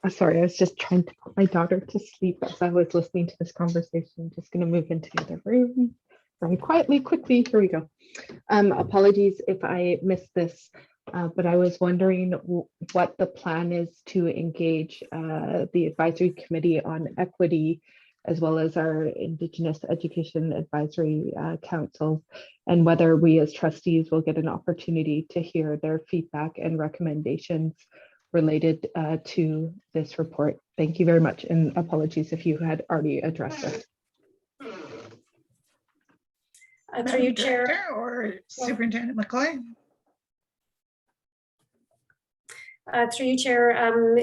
Sorry, I was just trying to put my daughter to sleep as I was listening to this conversation. I'm just going to move into the other room very quietly, quickly. Here we go. Apologies if I missed this, but I was wondering what the plan is to engage the advisory committee on equity, as well as our Indigenous Education Advisory Council, and whether we as trustees will get an opportunity to hear their feedback and recommendations related to this report. Thank you very much, and apologies if you had already addressed it. Through you, Chair. Or Superintendent McCoy. Through you, Chair.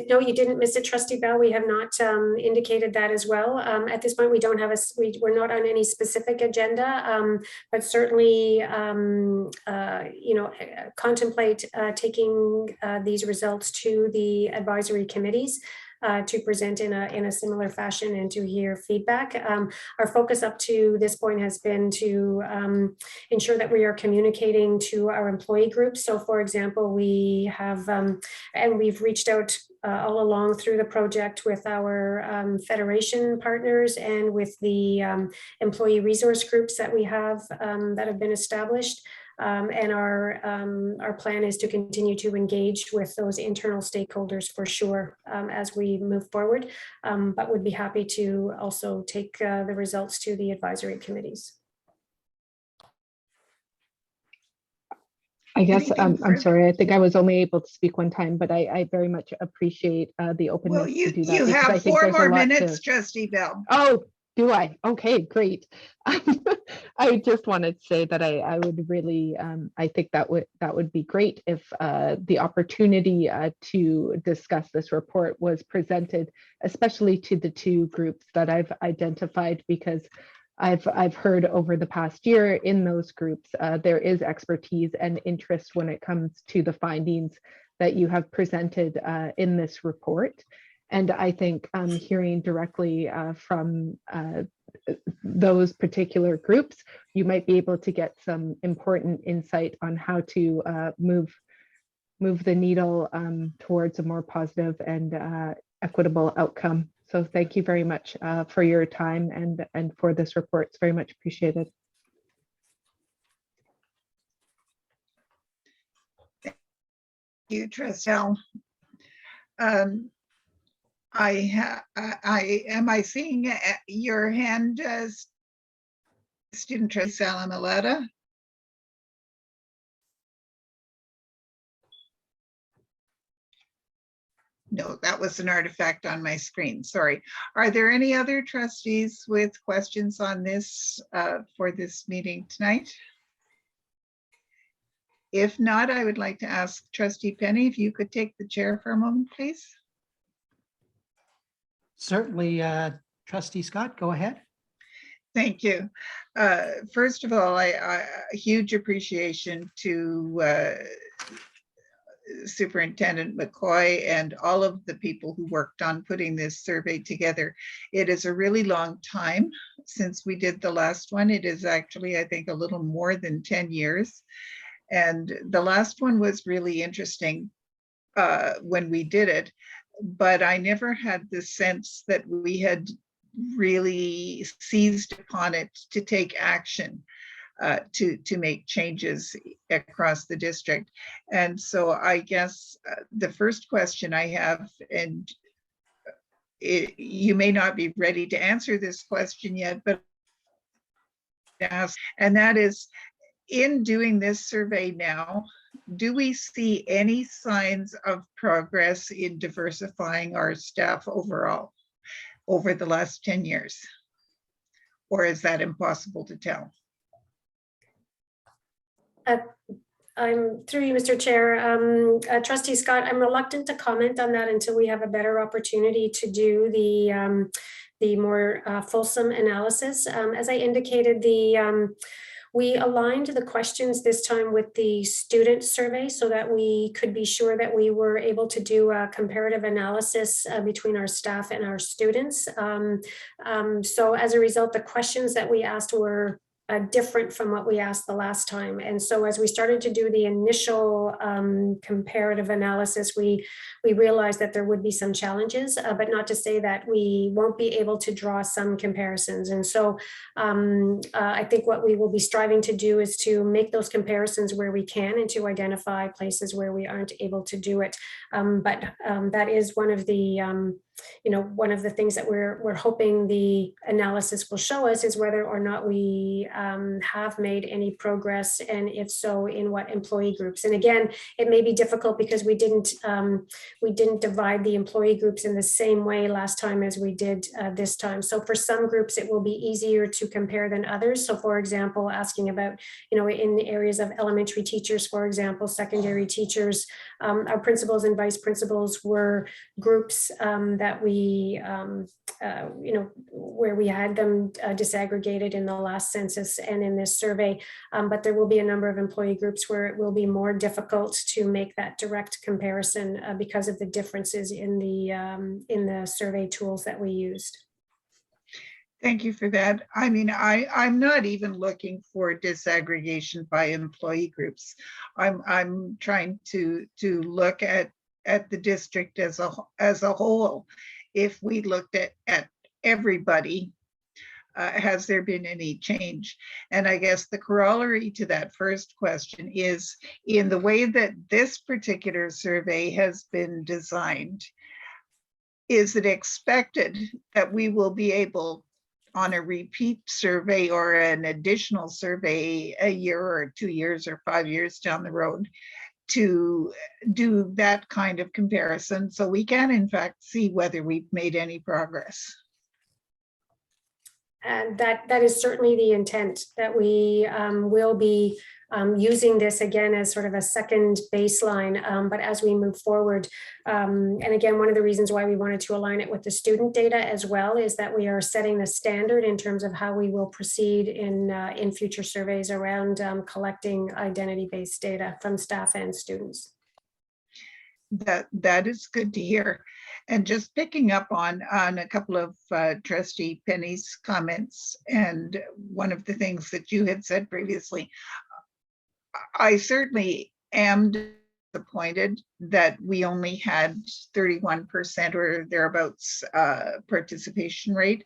No, you didn't miss it, Trustee Bell. We have not indicated that as well. At this point, we don't have we're not on any specific agenda, but certainly, contemplate taking these results to the advisory committees to present in a similar fashion and to hear feedback. Our focus up to this point has been to ensure that we are communicating to our employee groups. So for example, we have, and we've reached out all along through the project with our federation partners and with the employee resource groups that we have that have been established. And our plan is to continue to engage with those internal stakeholders for sure as we move forward, but would be happy to also take the results to the advisory committees. I guess I'm sorry, I think I was only able to speak one time, but I very much appreciate the openness Well, to do that. you have 4 more minutes, to... Trustee Bell. Oh, do I? Okay, great. I just wanted to say that I would really, I think that would be great if the opportunity to discuss this report was presented, especially to the 2 groups that I've identified, because I've heard over the past year in those groups, there is expertise and interest when it comes to the findings that you have presented in this report. And I think hearing directly from those particular groups, you might be able to get some important insight on how to move the needle towards a more positive and equitable outcome. So thank you very much for your time and for this report. It's very much appreciated. Thank you, Trustell. Am I seeing your hand, Student Trustee Salamaleta? No, that was an artifact on my screen. Sorry. Are there any other trustees with questions on this for this meeting tonight? If not, I would like to ask Trustee Penny if you could take the chair for a moment, please. Certainly, Trustee Scott, go ahead. Thank you. First of all, a huge appreciation to Superintendent McCoy and all of the people who worked on putting this survey together. It is a really long time since we did the last one. It is actually, I think, a little more than 10 years. And the last one was really interesting when we did it, but I never had the sense that we had really seized upon it to take action. to make changes across the district. And so I guess the first question I have, and you may not be ready to answer this question yet, but ask, and that is, in doing this survey now, do we see any signs of progress in diversifying our staff overall over the last 10 years? Or is that impossible to tell? I'm through you, Mr. Chair. Trustee Scott, I'm reluctant to comment on that until we have a better opportunity to do the more fulsome analysis. As I indicated, we aligned the questions this time with the student survey so that we could be sure that we were able to do a comparative analysis between our staff and our students. So as a result, the questions that we asked were different from what we asked the last time. And so as we started to do the initial comparative analysis, we realized that there would be some challenges, but not to say that we won't be able to draw some comparisons. And so I think what we will be striving to do is to make those comparisons where we can and to identify places where we aren't able to do it. But that is one of the one of the things that we're hoping the analysis will show us is whether or not we have made any progress, and if so, in what employee groups. And again, it may be difficult because we didn't divide the employee groups in the same way last time as we did this time. So for some groups, it will be easier to compare than others. So for example, asking about, in the areas of elementary teachers, for example, secondary teachers, our principals and vice principals were groups that we, where we had them disaggregated in the last census and in this survey, but there will be a number of employee groups where it will be more difficult to make that direct comparison because of the differences in the survey tools that we used. Thank you for that. I mean, I'm not even looking for disaggregation by employee groups. I'm trying to look at the district as a whole. If we looked at everybody, has there been any change? And I guess the corollary to that first question is, in the way that this particular survey has been designed, is it expected that we will be able, on a repeat survey or an additional survey a year or 2 years or 5 years down the road, to do that kind of comparison so we can in fact see whether we've made any progress? And that is certainly the intent, that we will be using this again as sort of a second baseline. But as we move forward, and again, one of the reasons why we wanted to align it with the student data as well is that we are setting the standard in terms of how we will proceed in future surveys around collecting identity-based data from staff and students. That is good to hear. And just picking up on a couple of Trustee Penny's comments, and one of the things that you had said previously, I certainly am disappointed that we only had 31% or thereabouts participation rate.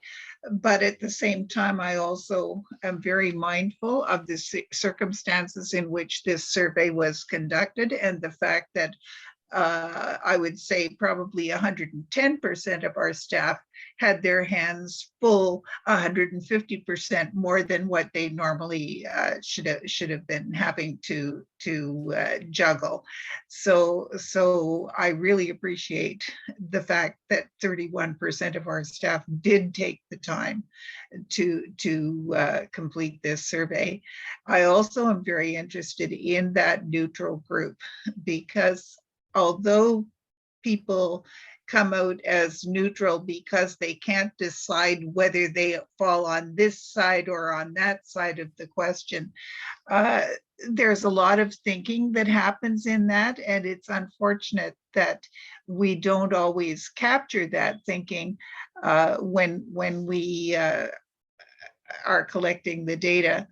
But at the same time, I also am very mindful of the circumstances in which this survey was conducted, and the fact that I would say probably 110% of our staff had their hands full, 150% more than what they normally should have been having to juggle. So I really appreciate the fact that 31% of our staff did take the time to complete this survey. I also am very interested in that neutral group, because although people come out as neutral because they can't decide whether they fall on this side or on that side of the question, there's a lot of thinking that happens in that, and it's unfortunate that we don't always capture that thinking when we are collecting the data.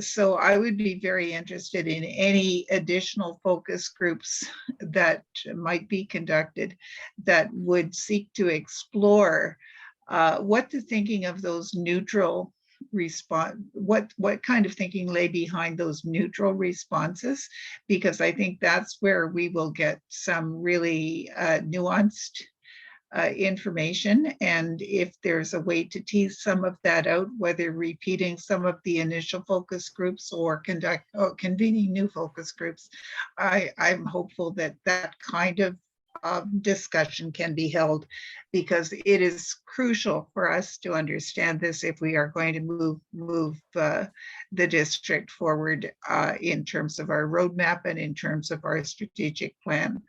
So I would be very interested in any additional focus groups that might be conducted that would seek to explore what the thinking of those neutral what kind of thinking lay behind those neutral responses, because I think that's where we will get some really nuanced information. And if there's a way to tease some of that out, whether repeating some of the initial focus groups or convening new focus groups, I'm hopeful that that kind of discussion can be held, because it is crucial for us to understand this if we are going to move the district forward in terms of our roadmap and in terms of our strategic plan.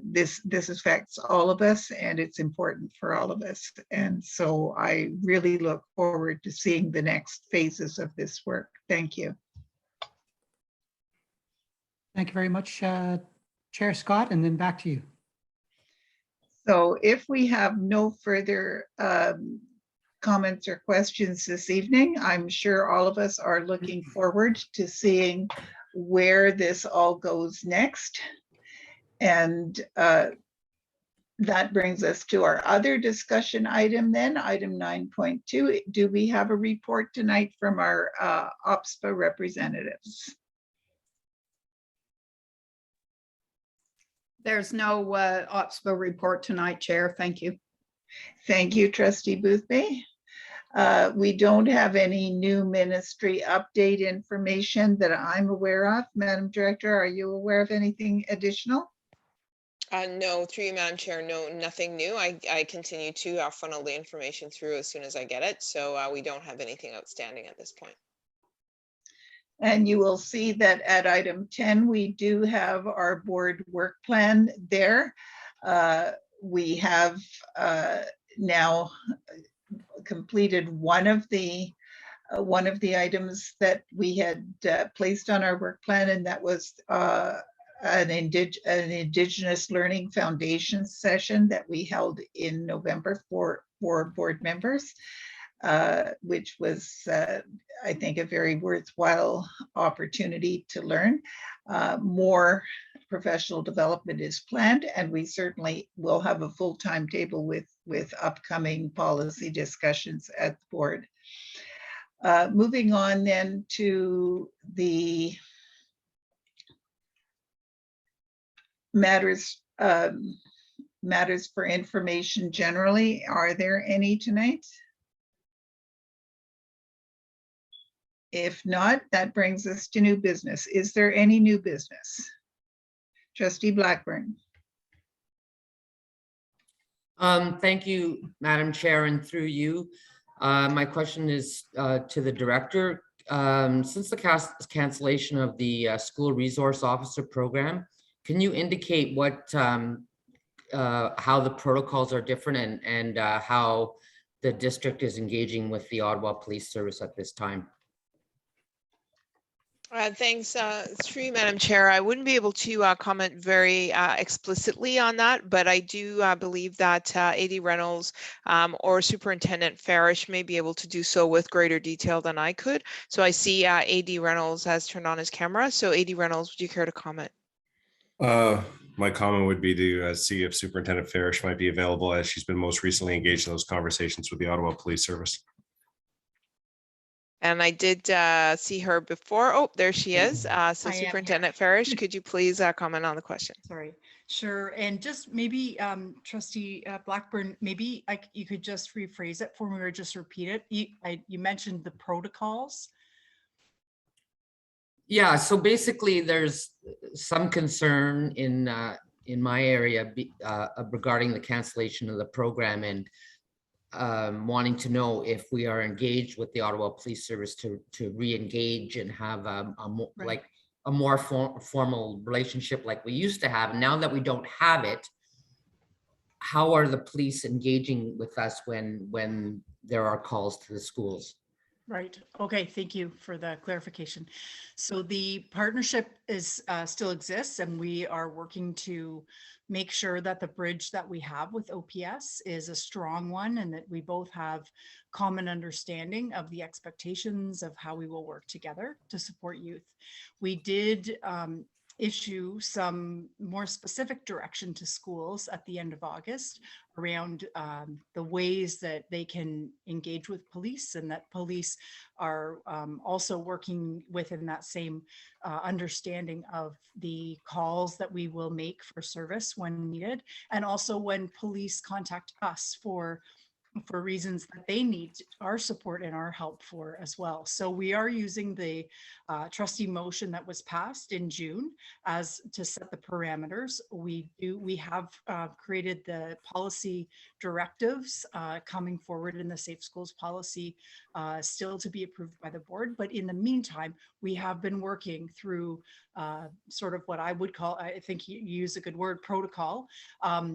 This affects all of us, and it's important for all of us. And so I really look forward to seeing the next phases of this work. Thank you. Thank you very much, Chair Scott, and then back to you. So if we have no further comments or questions this evening, I'm sure all of us are looking forward to seeing where this all goes next. And that brings us to our other discussion item then, item 9.2. Do we have a report tonight from our OPSBA representatives? There's no OPSBA report tonight, Chair. Thank you. Thank you, Trustee Boothby. We don't have any new ministry update information that I'm aware of. Madam Director, are you aware of anything additional? No, through you, Madam Chair, no, nothing new. I continue to funnel the information through as soon as I get it. So we don't have anything outstanding at this point. And you will see that at item 10, we do have our board work plan there. We have now completed one of the items that we had placed on our work plan, and that was an Indigenous Learning Foundation session that we held in November for board members, which was, I think, a very worthwhile opportunity to learn. More professional development is planned, and we certainly will have a full timetable with upcoming policy discussions at the board. Moving on then to the matters for information generally. Are there any tonight? If not, that brings us to new business. Is there any new business? Trustee Blackburn. Thank you, Madam Chair, and through you. My question is to the director. Since the cancellation of the School Resource Officer program, can you indicate what how the protocols are different and how the district is engaging with the Ottawa Police Service at this time? Thanks, through you, Madam Chair. I wouldn't be able to comment very explicitly on that, but I do believe that AD Reynolds or Superintendent Farish may be able to do so with greater detail than I could. So I see AD Reynolds has turned on his camera. So AD Reynolds, would you care to comment? My comment would be to see if Superintendent Farish might be available, as she's been most recently engaged in those conversations with the Ottawa Police Service. And I did see her before. Oh, there she is. So Superintendent Farish, could you please comment on the question? Sorry. Sure. And just maybe Trustee Blackburn, maybe you could just rephrase it for me or just repeat it. You mentioned the protocols. Yeah, so basically there's some concern in my area regarding the cancellation of the program, and wanting to know if we are engaged with the Ottawa Police Service to re-engage and have like a more formal relationship like we used to have. And now that we don't have it, how are the police engaging with us when there are calls to the schools? Right. Okay. Thank you for the clarification. So the partnership is still exists, and we are working to make sure that the bridge that we have with OPS is a strong one, and that we both have common understanding of the expectations of how we will work together to support youth. We did issue some more specific direction to schools at the end of August around the ways that they can engage with police, and that police are also working within that same understanding of the calls that we will make for service when needed, and also when police contact us for reasons that they need our support and our help for as well. So we are using the trustee motion that was passed in June as to set the parameters. We have created the policy directives coming forward in the Safe Schools policy still to be approved by the board. But in the meantime, we have been working through sort of what I would call, I think you use a good word, protocol,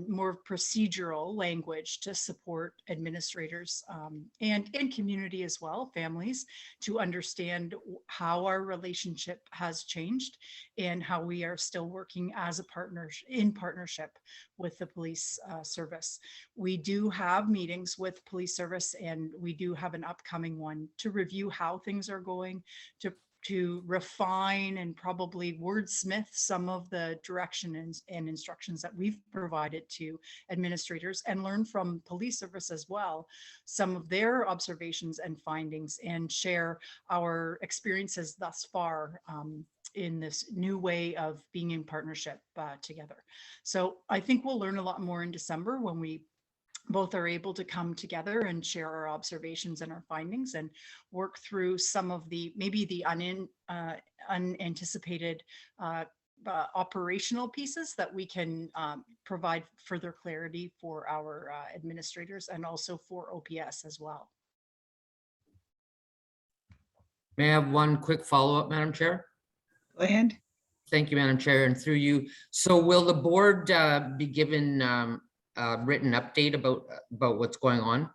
more procedural language to support administrators and community as well, families, to understand how our relationship has changed and how we are still working as a partner in partnership with the police service. We do have meetings with police service, and we do have an upcoming one to review how things are going, to refine and probably wordsmith some of the direction and instructions that we've provided to administrators, and learn from police service as well some of their observations and findings, and share our experiences thus far in this new way of being in partnership together. So I think we'll learn a lot more in December when we both are able to come together and share our observations and our findings, and work through some of the maybe the unanticipated operational pieces that we can provide further clarity for our administrators and also for OPS as well. May I have one quick follow-up, Madam Chair? Go ahead. Thank you, Madam Chair, and through you. So will the board be given a written update about what's going on?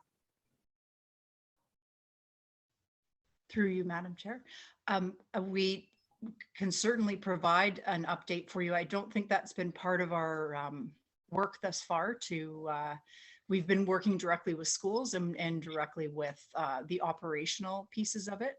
Through you, Madam Chair. We can certainly provide an update for you. I don't think that's been part of our work thus far. We've been working directly with schools and directly with the operational pieces of it.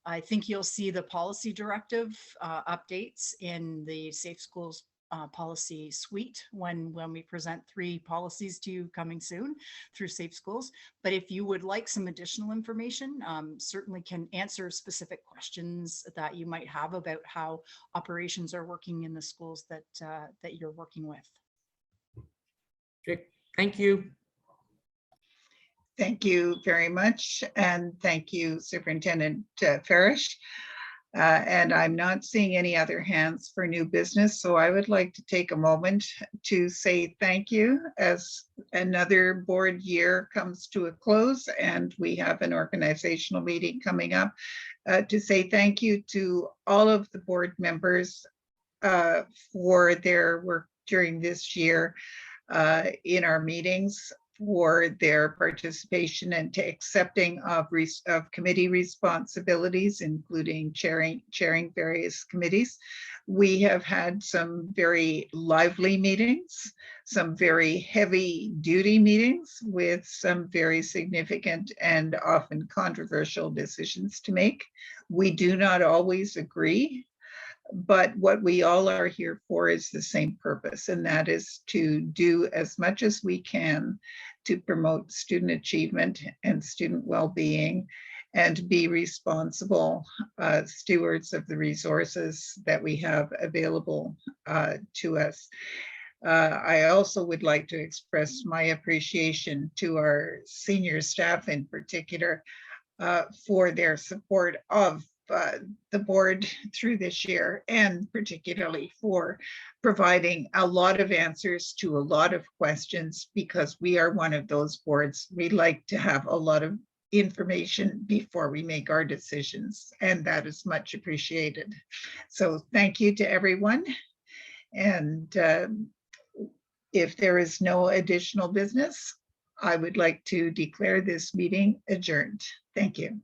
I think you'll see the policy directive updates in the Safe Schools policy suite when we present 3 policies to you coming soon through Safe Schools. But if you would like some additional information, certainly can answer specific questions that you might have about how operations are working in the schools that you're working with. Okay, thank you. Thank you very much. And thank you, Superintendent Farish. And I'm not seeing any other hands for new business. So I would like to take a moment to say thank you as another board year comes to a close and we have an organizational meeting coming up, to say thank you to all of the board members for their work during this year in our meetings, for their participation and to accepting of committee responsibilities, including chairing various committees. We have had some very lively meetings, some very heavy duty meetings with some very significant and often controversial decisions to make. We do not always agree, but what we all are here for is the same purpose, and that is to do as much as we can to promote student achievement and student well-being, and be responsible stewards of the resources that we have available to us. I also would like to express my appreciation to our senior staff in particular for their support of the board through this year, and particularly for providing a lot of answers to a lot of questions, because we are one of those boards. We like to have a lot of information before we make our decisions, and that is much appreciated. So thank you to everyone. And if there is no additional business, I would like to declare this meeting adjourned. Thank you.